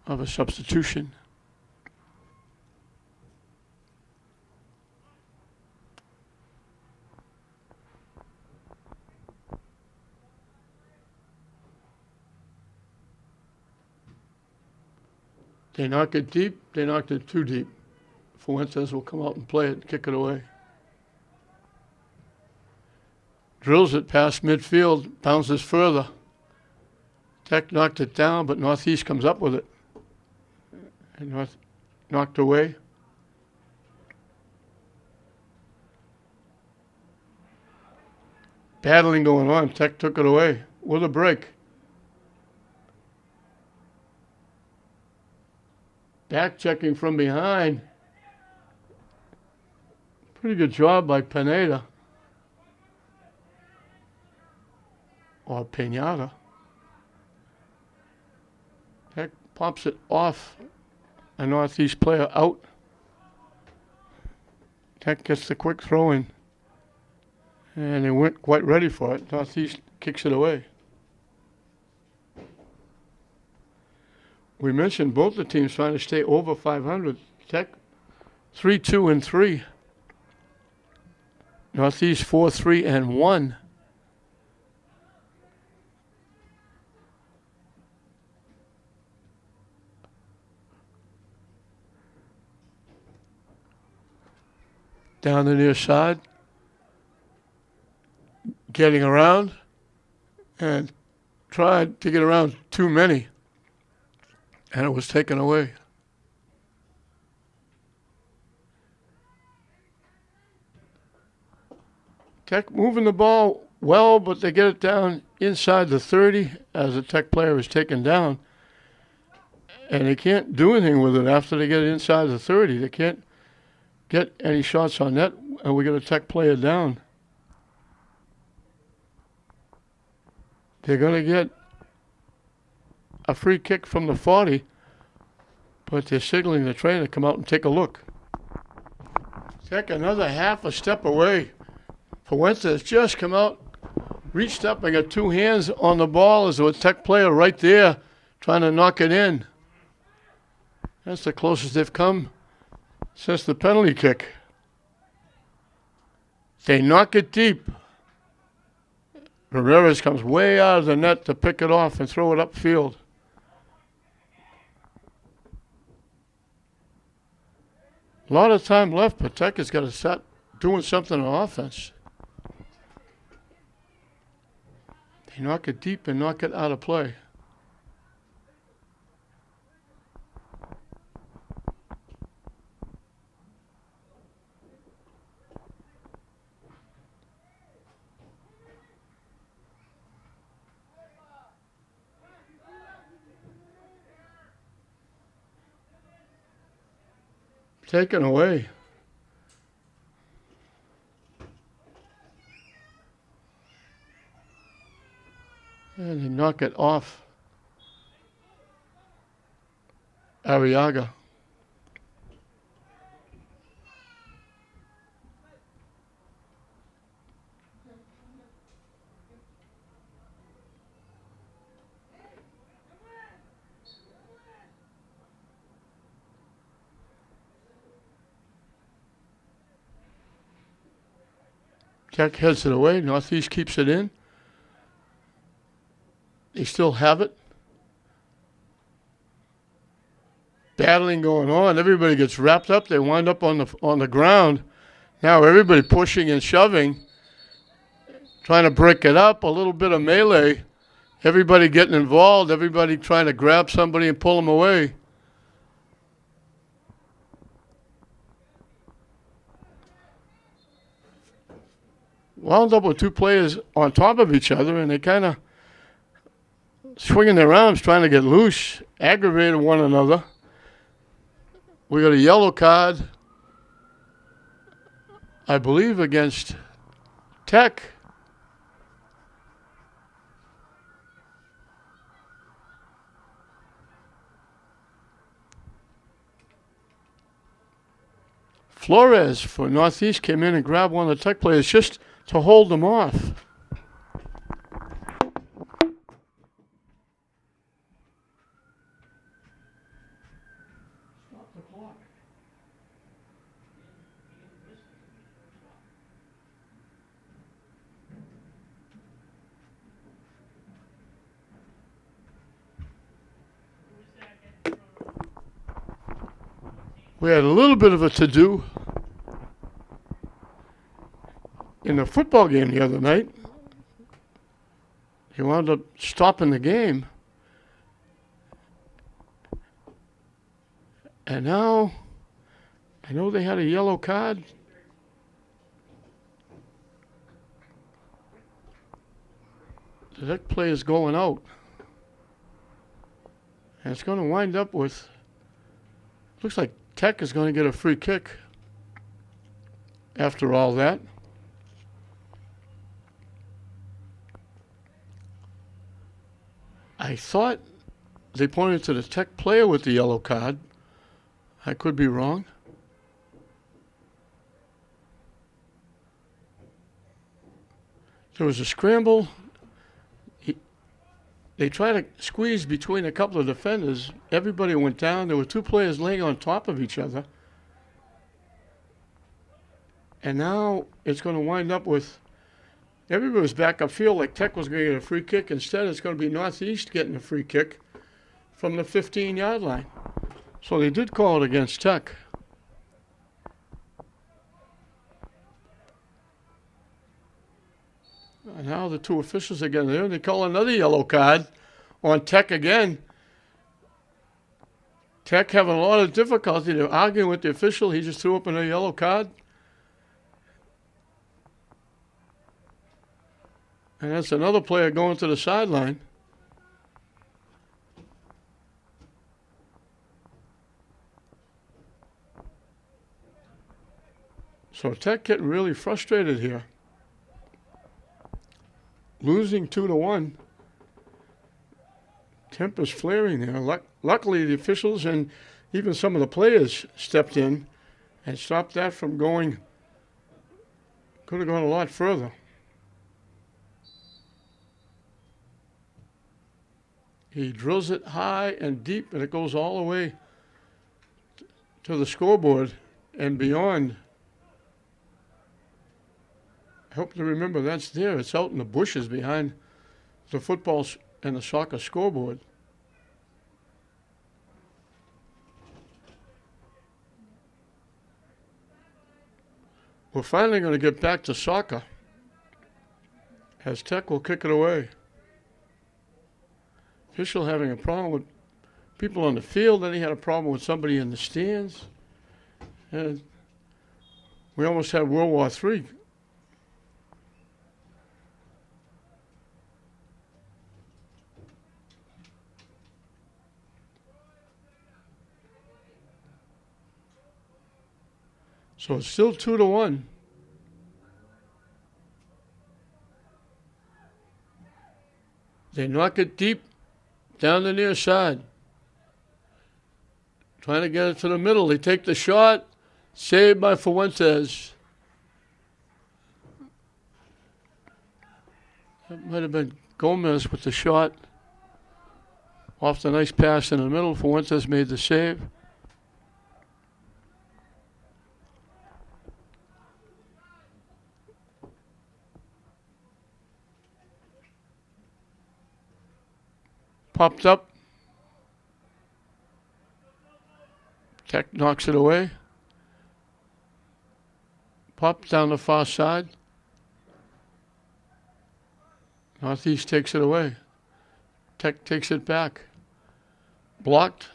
Of a substitution. They knocked it deep. They knocked it too deep. Fuentes will come out and play it and kick it away. Drills it past midfield, bounces further. Tech knocked it down, but Northeast comes up with it. And North knocked away. Battling going on. Tech took it away with a break. Back checking from behind. Pretty good job by Pineda. Or Pinata. Tech pops it off a Northeast player out. Tech gets the quick throw in. And they weren't quite ready for it. Northeast kicks it away. We mentioned both the teams trying to stay over 500. Tech 3-2-3. Northeast 4-3-1. Down the near side. Getting around and tried to get around too many, and it was taken away. Tech moving the ball well, but they get it down inside the 30 as the Tech player is taken down, and they can't do anything with it after they get it inside the 30. They can't get any shots on net, and we get a Tech player down. They're going to get a free kick from the 40, but they're signaling the trainer to come out and take a look. Tech another half a step away. Fuentes just come out, reached up and got two hands on the ball as a Tech player right there trying to knock it in. That's the closest they've come since the penalty kick. They knock it deep. Ramirez comes way out of the net to pick it off and throw it upfield. A lot of time left, but Tech has got to start doing something on offense. They knock it deep and knock it out of play. Taken away. And they knock it off Arriaga. Tech heads it away. Northeast keeps it in. They still have it. Battling going on. Everybody gets wrapped up. They wind up on the ground. Now everybody pushing and shoving, trying to break it up. A little bit of melee. Everybody getting involved. Everybody trying to grab somebody and pull them away. Wound up with two players on top of each other, and they kind of swinging their arms, trying to get loose, aggravating one another. We got a yellow card, I believe, against Tech. Flores for Northeast came in and grabbed one of the Tech players just to hold them off. Stop the clock. We had a little bit of a to-do in the football game the other night. He wound up stopping the game. And now, I know they had a yellow card. The Tech play is going out. And it's going to wind up with, looks like Tech is going to get a free kick after all that. I thought they pointed to the Tech player with the yellow card. I could be wrong. There was a scramble. They tried to squeeze between a couple of defenders. Everybody went down. There were two players laying on top of each other. And now it's going to wind up with everybody was back upfield like Tech was going to get a free kick. Instead, it's going to be Northeast getting a free kick from the 15-yard line. So they did call it against Tech. And now the two officials again there. They call another yellow card on Tech again. Tech having a lot of difficulty. They're arguing with the official. He just threw up a yellow card. And that's another player going to the sideline. So Tech getting really frustrated here. Losing 2-1. Temper's flaring there. Luckily, the officials and even some of the players stepped in and stopped that from going. Could have gone a lot further. He drills it high and deep, and it goes all the way to the scoreboard and beyond. I hope to remember that's there. It's out in the bushes behind the football and the soccer scoreboard. We're finally going to get back to soccer as Tech will kick it away. Official having a problem with people on the field, then he had a problem with somebody in the stands. And we almost had World War III. So it's still 2-1. They knock it deep down the near side. Trying to get it to the middle. They take the shot. Saved by Fuentes. That might have been Gomez with the shot. Off the nice pass in the middle. Fuentes made the save. Popped up. Tech knocks it away. Pops down the far side. Northeast takes it away. Tech takes it back. Blocked.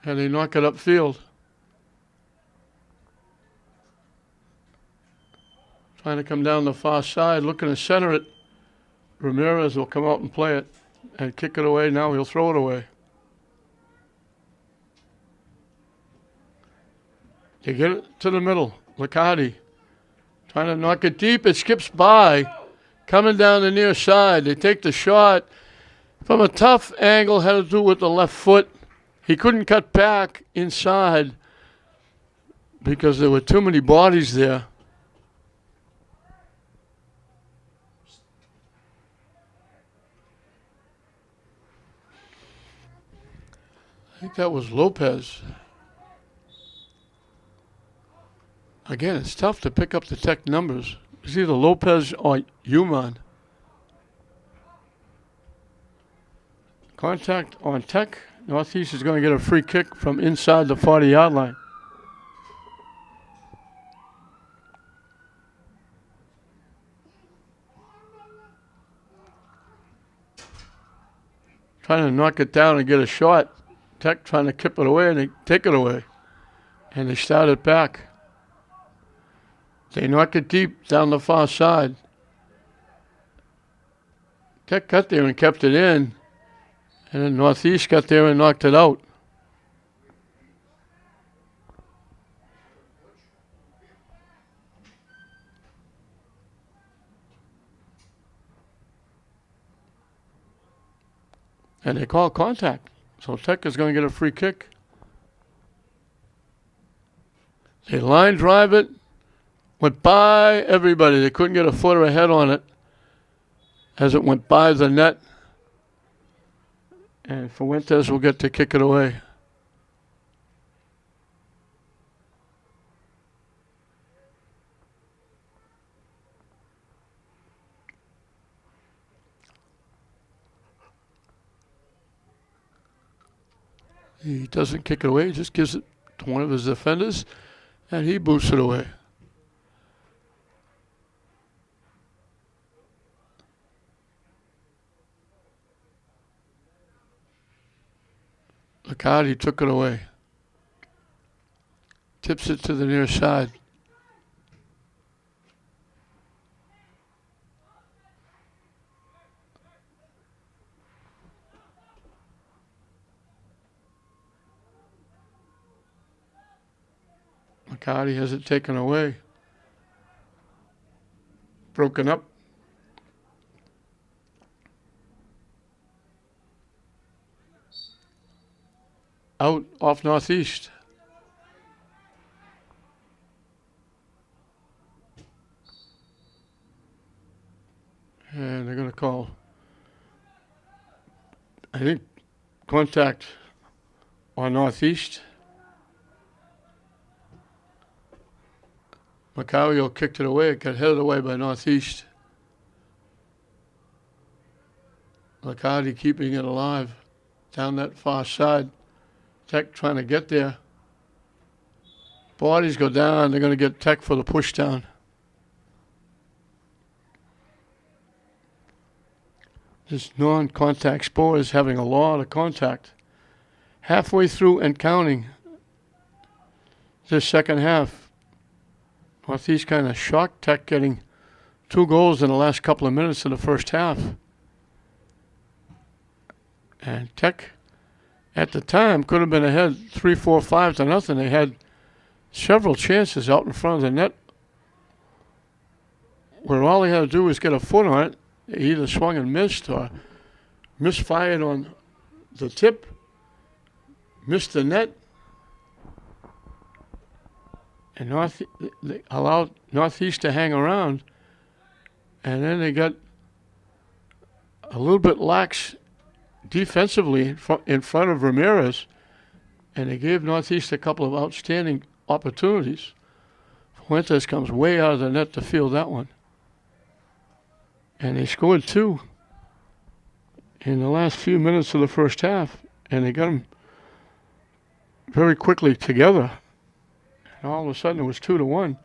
And they knock it upfield. Trying to come down the far side, looking to center it. Ramirez will come out and play it. And kick it away. Now he'll throw it away. They get it to the middle. Liccardi trying to knock it deep. It skips by. Coming down the near side. They take the shot from a tough angle. Had to do with the left foot. He couldn't cut back inside because there were too many bodies there. I think that was Lopez. Again, it's tough to pick up the Tech numbers. It's either Lopez or Human. Contact on Tech. Northeast is going to get a free kick from inside the 40-yard line. trying to knock it down and get a shot. Tech trying to kip it away, and they take it away. And they start it back. They knock it deep down the far side. Tech got there and kept it in. And then Northeast got there and knocked it out. And they call contact. So Tech is going to get a free kick. They line drive it. Went by everybody. They couldn't get a foot or a head on it as it went by the net. And Fuentes will get to kick it away. He doesn't kick it away. He just gives it to one of his defenders, and he boots it away. Liccardi took it away. Tips it to the near side. Liccardi has it taken away. Broken up. Out off Northeast. And they're going to call, I think, contact on Northeast. Macario kicked it away. It got headed away by Northeast. Liccardi keeping it alive down that far side. Tech trying to get there. Bodies go down. They're going to get Tech for the push down. This non-contact sport is having a lot of contact. Halfway through and counting this second half. Northeast kind of shocked Tech getting 2 goals in the last couple of minutes of the first half. And Tech, at the time, could have been ahead 3-4-5 to nothing. They had several chances out in front of the net where all they had to do was get a foot on it. They either swung and missed or misfired on the tip, missed the net, and they allowed Northeast to hang around, and then they got a little bit lax defensively in front of Ramirez, and they gave Northeast a couple of outstanding opportunities. Fuentes comes way out of the net to field that one. And they scored 2 in the last few minutes of the first half, and they got them very quickly together. And all of a sudden it was 2-1,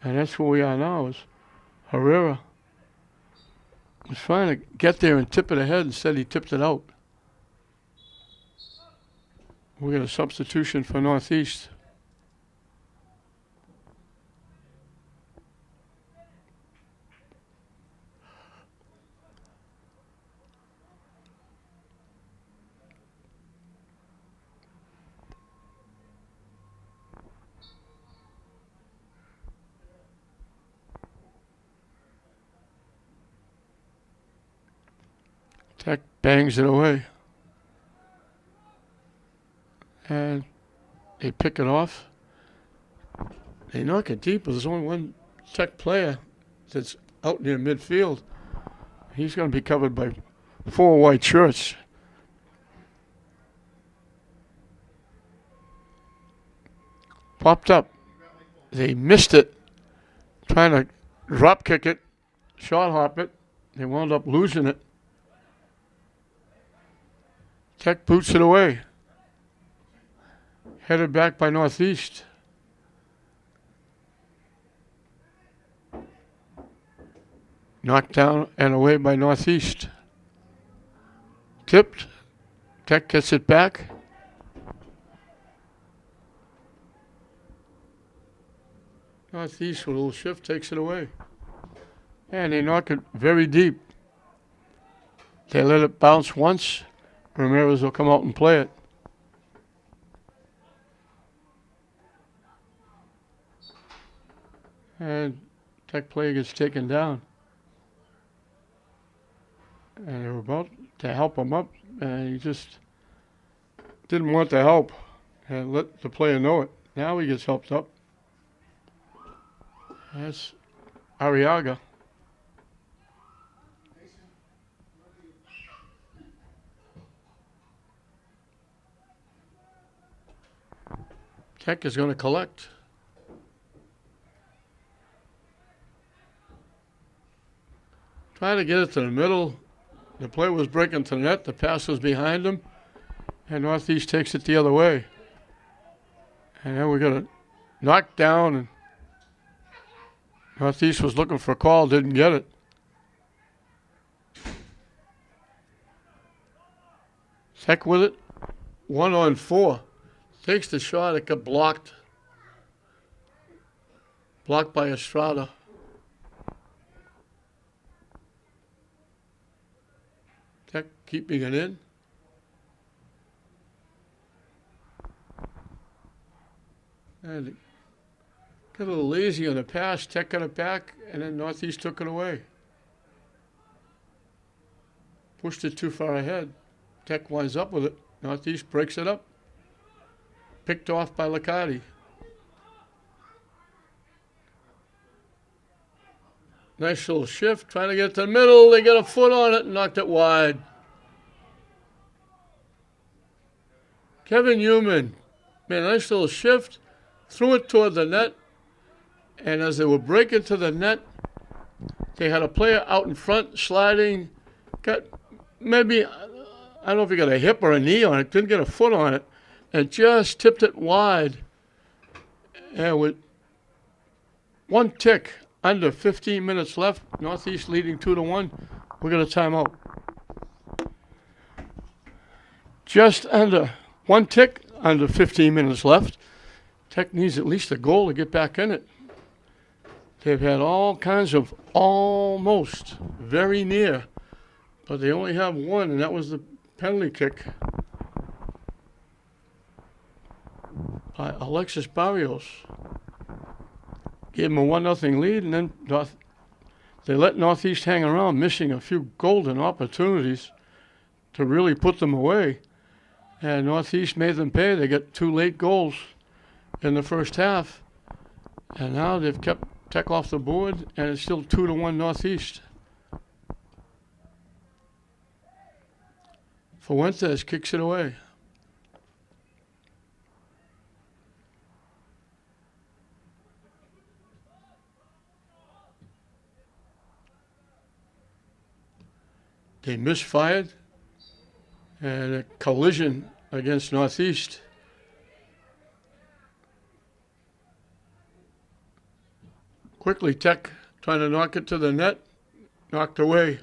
and that's where we are now. Is Herrera was trying to get there and tip it ahead. Instead, he tipped it out. We got a substitution for Northeast. Tech bangs it away. And they pick it off. They knock it deep, but there's only one Tech player that's out near midfield. He's going to be covered by 4 white shirts. Popped up. They missed it. Trying to drop kick it, shot hop it. They wound up losing it. Tech boots it away. Headed back by Northeast. Knocked down and away by Northeast. Tipped Tech gets it back. Northeast with a little shift takes it away. And they knock it very deep. They let it bounce once. Ramirez will come out and play it. And Tech player gets taken down. And they were about to help him up, and he just didn't want the help and let the player know it. Now he gets helped up. That's Arriaga. Tech is going to collect. Try to get it to the middle. The player was breaking to the net. The pass was behind him. And Northeast takes it the other way. And then we got a knockdown. And Northeast was looking for a call, didn't get it. Tech with it. 1-on-4. Takes the shot. It got blocked. Blocked by Estrada. Tech keeping it in. And got a little lazy on the pass. Tech got it back, and then Northeast took it away. Pushed it too far ahead. Tech winds up with it. Northeast breaks it up. Picked off by Liccardi. Nice little shift, trying to get to the middle. They got a foot on it and knocked it wide. Kevin Newman made a nice little shift, threw it toward the net, and as they were breaking to the net, they had a player out in front sliding, got maybe, I don't know if he got a hip or a knee on it, didn't get a foot on it, and just tipped it wide. And with one tick, under 15 minutes left, Northeast leading 2-1. We got a timeout. Just under one tick, under 15 minutes left. Tech needs at least a goal to get back in it. They've had all kinds of almost, very near, but they only have one, and that was the penalty kick by Alexis Barrios. Gave them a 1-0 lead, and then they let Northeast hang around, missing a few golden opportunities to really put them away. And Northeast made them pay. They got 2 late goals in the first half. And now they've kept Tech off the board, and it's still 2-1 Northeast. Fuentes kicks it away. They misfired, and a collision against Northeast. Quickly, Tech trying to knock it to the net, knocked away.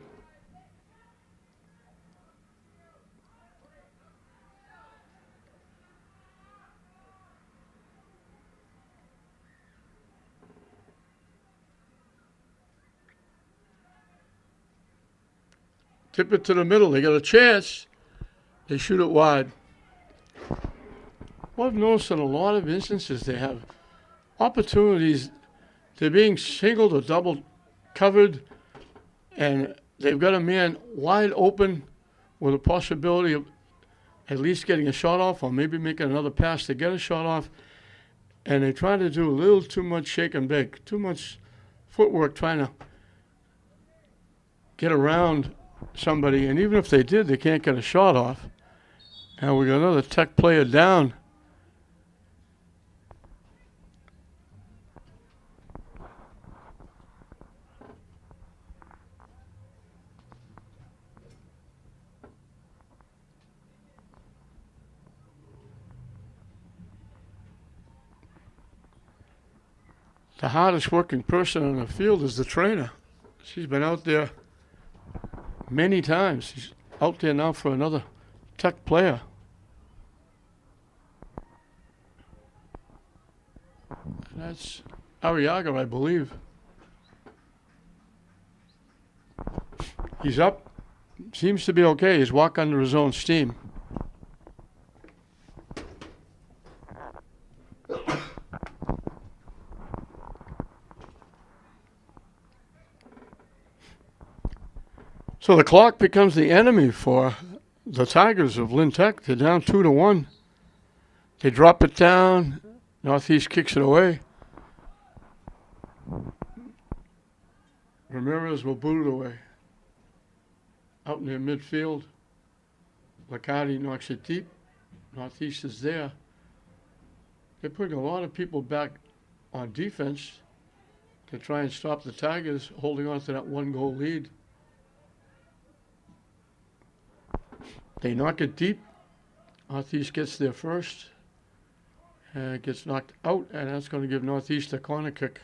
Tip it to the middle. They got a chance. They shoot it wide. Well, I've noticed in a lot of instances they have opportunities. They're being singled or double covered, and they've got a man wide open with a possibility of at least getting a shot off or maybe making another pass to get a shot off. And they try to do a little too much shake and bake, too much footwork trying to get around somebody, and even if they did, they can't get a shot off. And we got another Tech player down. The hardest working person on the field is the trainer. She's been out there many times. She's out there now for another Tech player. That's Arriaga, I believe. He's up. Seems to be okay. He's walking under his own steam. So the clock becomes the enemy for the Tigers of Lynn Tech. They're down 2-1. They drop it down. Northeast kicks it away. Ramirez will boot it away. Out near midfield. Lacardi knocks it deep. Northeast is there. They're putting a lot of people back on defense to try and stop the Tigers holding on to that 1-goal lead. They knock it deep. Northeast gets there first. Gets knocked out, and that's going to give Northeast a corner kick.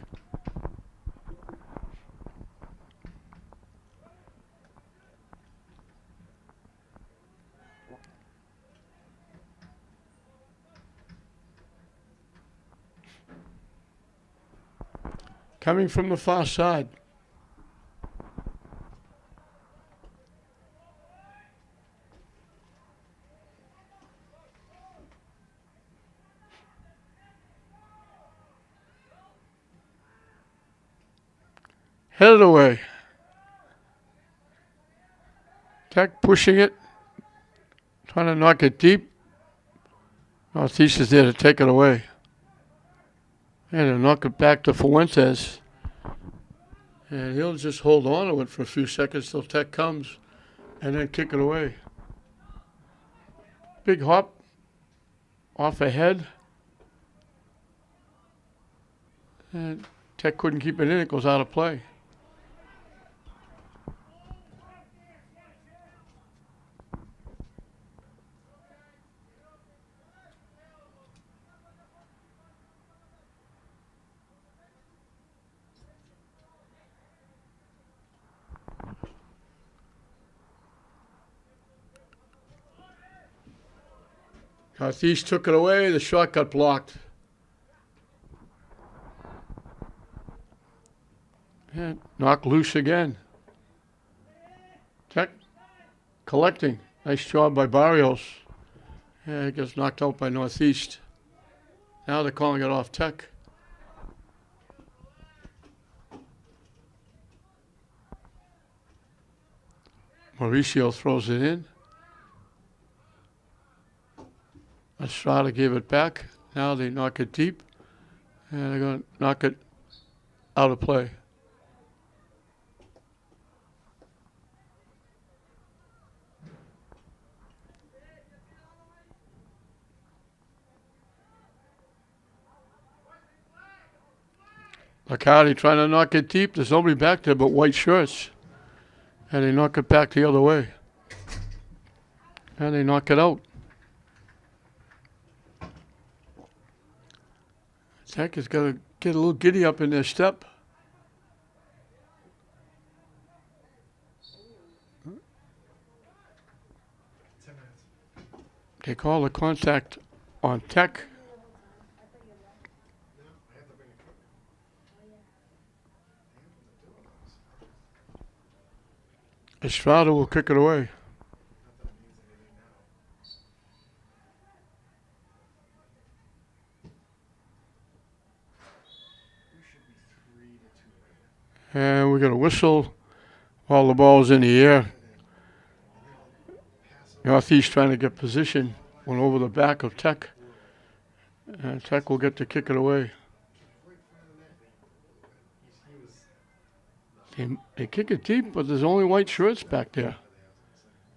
Coming from the far side. Headed away. Tech pushing it. Trying to knock it deep. Northeast is there to take it away. And they'll knock it back to Fuentes. And he'll just hold on to it for a few seconds till Tech comes. And then kick it away. Big hop. Off ahead. And Tech couldn't keep it in. It goes out of play. Northeast took it away. The shot got blocked. And knocked loose again. Tech collecting. Nice job by Barrios. And it gets knocked out by Northeast. Now they're calling it off Tech. Mauricio throws it in. Estrada gave it back. Now they knock it deep. And they're going to knock it out of play. Lacardi trying to knock it deep. There's nobody back there but white shirts. And they knock it back the other way. And they knock it out. Tech has got to get a little giddy up in their step. They call the contact on Tech. Estrada will kick it away. And we're going to whistle while the ball's in the air. Northeast trying to get position. Went over the back of Tech. And Tech will get to kick it away. They kick it deep, but there's only white shirts back there.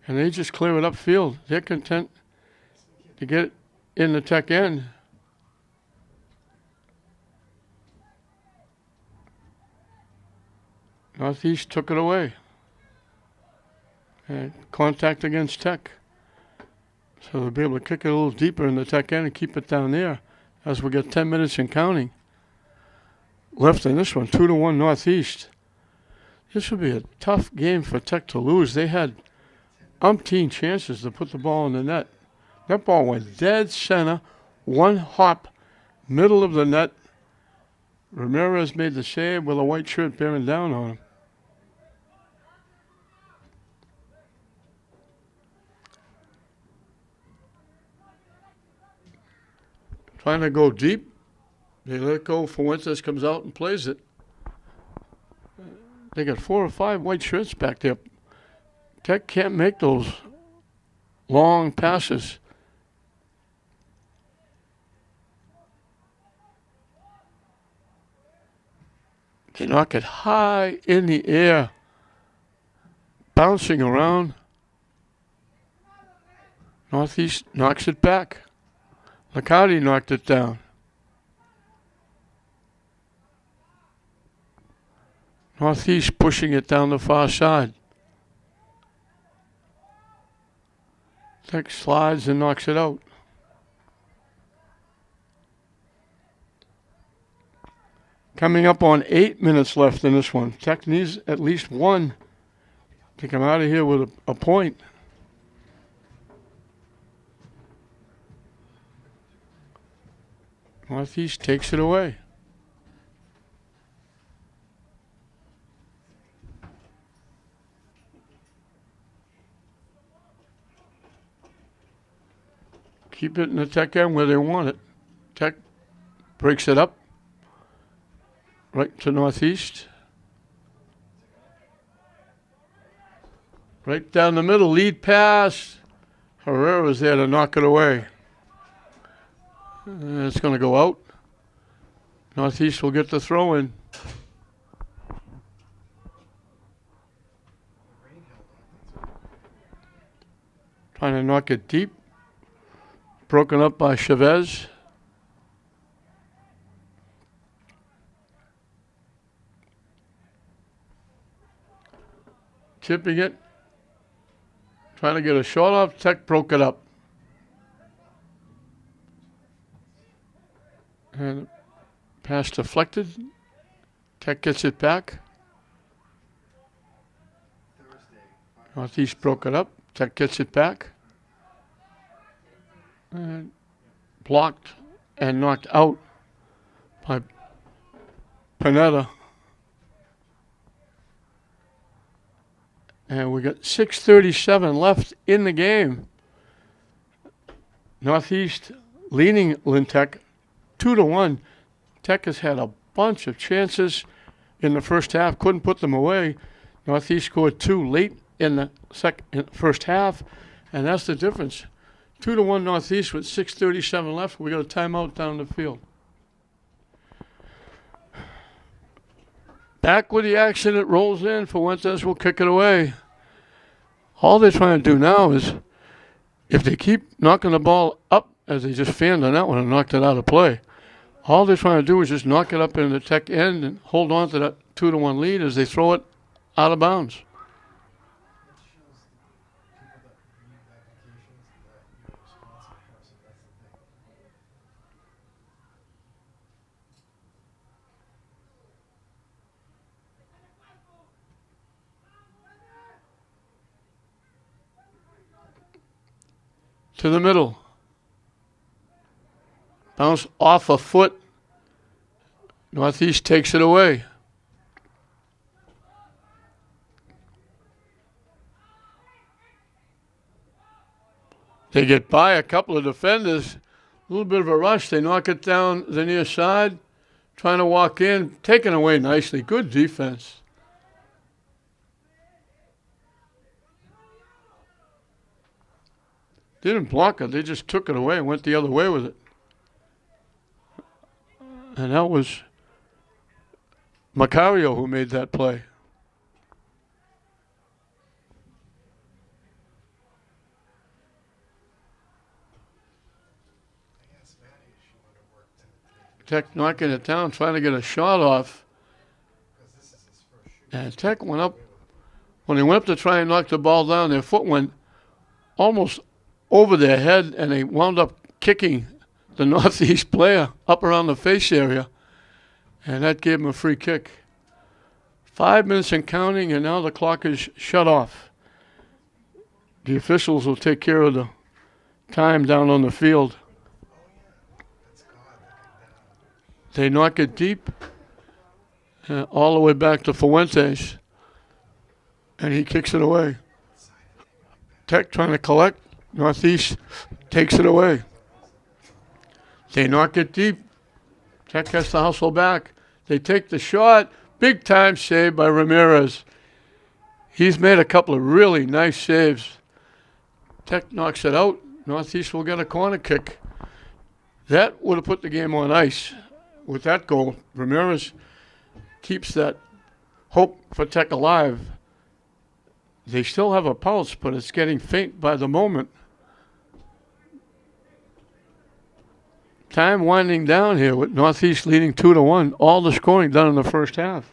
And they just clear it upfield. They're content to get it in the Tech end. Northeast took it away. And contact against Tech. So they'll be able to kick it a little deeper in the Tech end and keep it down there as we get 10 minutes and counting left in this one. 2-1 Northeast. This would be a tough game for Tech to lose. They had umpteen chances to put the ball in the net. That ball went dead center, one hop, middle of the net. Ramirez made the save with a white shirt bearing down on him. Trying to go deep. They let it go. Fuentes comes out and plays it. They got 4 or 5 white shirts back there. Tech can't make those long passes. They knock it high in the air, bouncing around. Northeast knocks it back. Liccardi knocked it down. Northeast pushing it down the far side. Tech slides and knocks it out. Coming up on 8 minutes left in this one. Tech needs at least one to come out of here with a point. Northeast takes it away. Keep it in the Tech end where they want it. Tech breaks it up. Right to Northeast. Right down the middle, lead pass. Herrera's there to knock it away. It's going to go out. Northeast will get the throw in. Trying to knock it deep. Broken up by Chavez. Tipping it. Trying to get a shot off. Tech broke it up. And pass deflected. Tech gets it back. Northeast broke it up. Tech gets it back. And blocked and knocked out by Panetta. And we got 6:37 left in the game. Northeast leading Lintech 2-1. Tech has had a bunch of chances in the first half, couldn't put them away. Northeast scored 2 late in the first half, and that's the difference. 2-1 Northeast with 6:37 left. We got a timeout down the field. Back with the action, it rolls in. Fuentes will kick it away. All they're trying to do now is, if they keep knocking the ball up, as they just fanned on that one and knocked it out of play, all they're trying to do is just knock it up in the Tech end and hold on to that 2-1 lead as they throw it out of bounds. To the middle. Bounce off a foot. Northeast takes it away. They get by a couple of defenders. A little bit of a rush. They knock it down the near side. Trying to walk in. Taken away nicely. Good defense. Didn't block it. They just took it away and went the other way with it. And that was Macario who made that play. Tech knocking it down, trying to get a shot off. And Tech went up. When they went up to try and knock the ball down, their foot went almost over their head, and they wound up kicking the Northeast player up around the face area, and that gave him a free kick. 5 minutes and counting, and now the clock is shut off. The officials will take care of the time down on the field. They knock it deep, all the way back to Fuentes, and he kicks it away. Tech trying to collect. Northeast takes it away. They knock it deep. Tech has to hustle back. They take the shot. Big time save by Ramirez. He's made a couple of really nice saves. Tech knocks it out. Northeast will get a corner kick. That would have put the game on ice. With that goal, Ramirez keeps that hope for Tech alive. They still have a pulse, but it's getting faint by the moment. Time winding down here with Northeast leading 2-1. All the scoring done in the first half.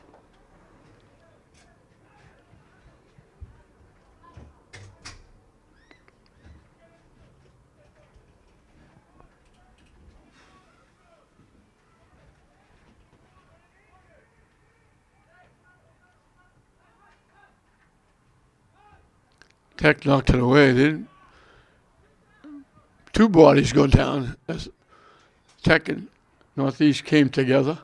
Tech knocked it away. Two bodies go down as Tech and Northeast came together.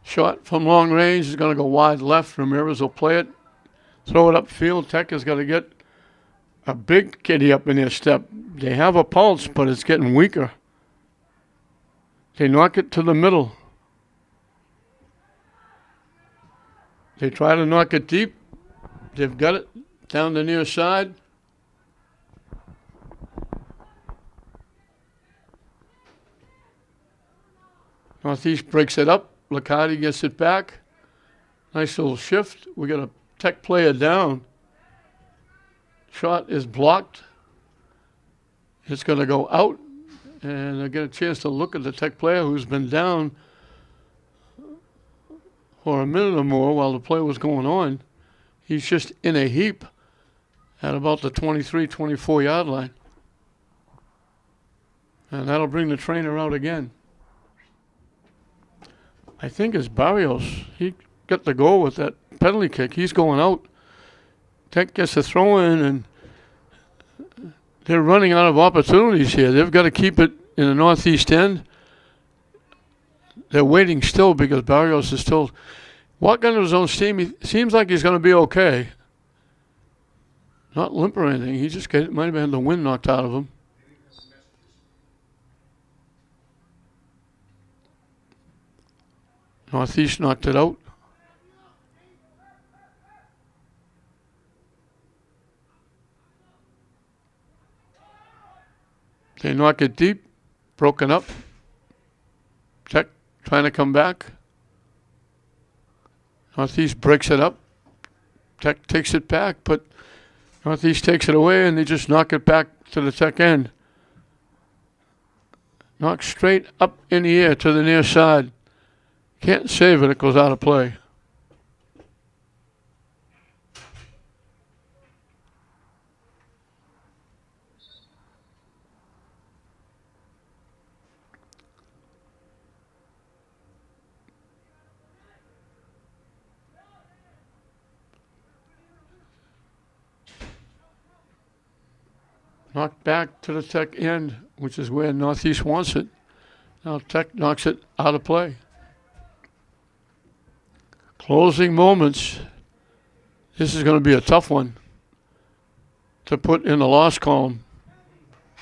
Shot from long range is going to go wide left. Ramirez will play it. Throw it upfield. Tech has got to get a big kitty up in their step. They have a pulse, but it's getting weaker. They knock it to the middle. They try to knock it deep. They've got it down the near side. Northeast breaks it up. Licardi gets it back. Nice little shift. We got a Tech player down. Shot is blocked. It's going to go out. And I get a chance to look at the Tech player who's been down for a minute or more while the play was going on. He's just in a heap at about the 23, 24 yard line. And that'll bring the trainer out again. I think it's Barrios. He got the goal with that penalty kick. He's going out. Tech gets a throw in, and they're running out of opportunities here. They've got to keep it in the northeast end. They're waiting still because Barrios is still walking under his own steam. He seems like he's going to be okay. Not limp or anything. He just might have had the wind knocked out of him. Northeast knocked it out. They knock it deep. Broken up. Tech trying to come back. Northeast breaks it up. Tech takes it back, but Northeast takes it away, and they just knock it back to the Tech end. Knocked straight up in the air to the near side. Can't save it. It goes out of play. Knocked back to the Tech end, which is where Northeast wants it. Now Tech knocks it out of play. Closing moments. This is going to be a tough one to put in the loss column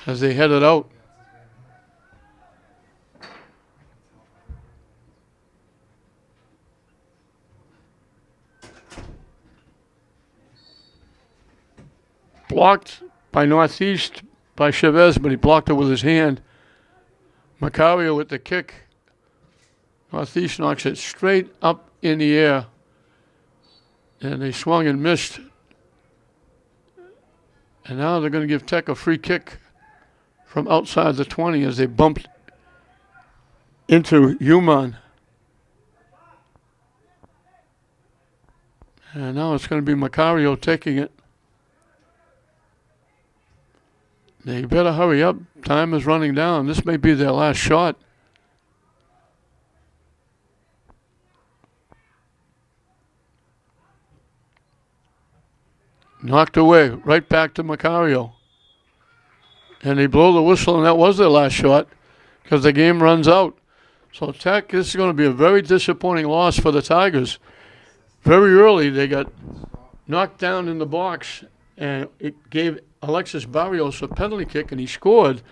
as they head it out. Blocked by Northeast by Chavez, but he blocked it with his hand. Macario with the kick. Northeast knocks it straight up in the air. And they swung and missed. And now they're going to give Tech a free kick from outside the 20 as they bumped into Human. And now it's going to be Macario taking it. They better hurry up. Time is running down. This may be their last shot. knocked away, right back to Macario. And they blow the whistle, and that was their last shot because the game runs out. So Tech, this is going to be a very disappointing loss for the Tigers. Very early, they got knocked down in the box, and it gave Alexis Barrios a penalty kick, and he scored.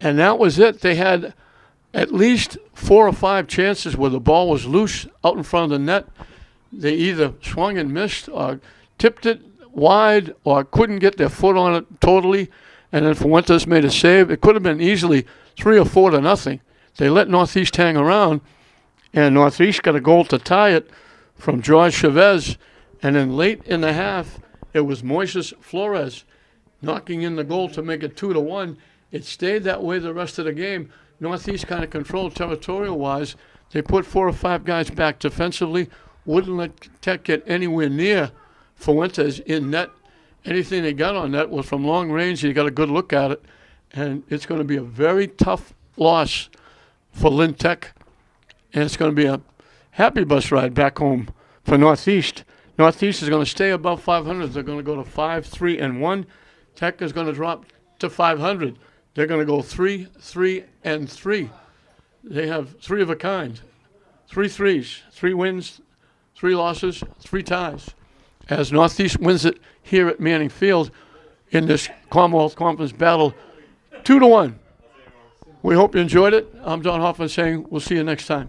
And that was it. They had at least 4 or 5 chances where the ball was loose out in front of the net. They either swung and missed or tipped it wide or couldn't get their foot on it totally. And then Fuentes made a save. It could have been easily 3 or 4 to nothing. They let Northeast hang around, and Northeast got a goal to tie it from George Chavez. And then late in the half, it was Moises Flores knocking in the goal to make it 2-1. It stayed that way the rest of the game. Northeast kind of controlled territorial-wise. They put 4 or 5 guys back defensively, wouldn't let Tech get anywhere near Fuentes in net. Anything they got on net was from long range. You got a good look at it. And it's going to be a very tough loss for Lynn Tech. And it's going to be a happy bus ride back home for Northeast. Northeast is going to stay above 500. They're going to go to 5-3-1. Tech is going to drop to 500. They're going to go 3-3-3. They have 3 of a kind. 3 threes, 3 wins, 3 losses, 3 ties. As Northeast wins it here at Manning Field in this Commonwealth Conference battle, 2-1. We hope you enjoyed it. I'm Don Hoffman saying we'll see you next time.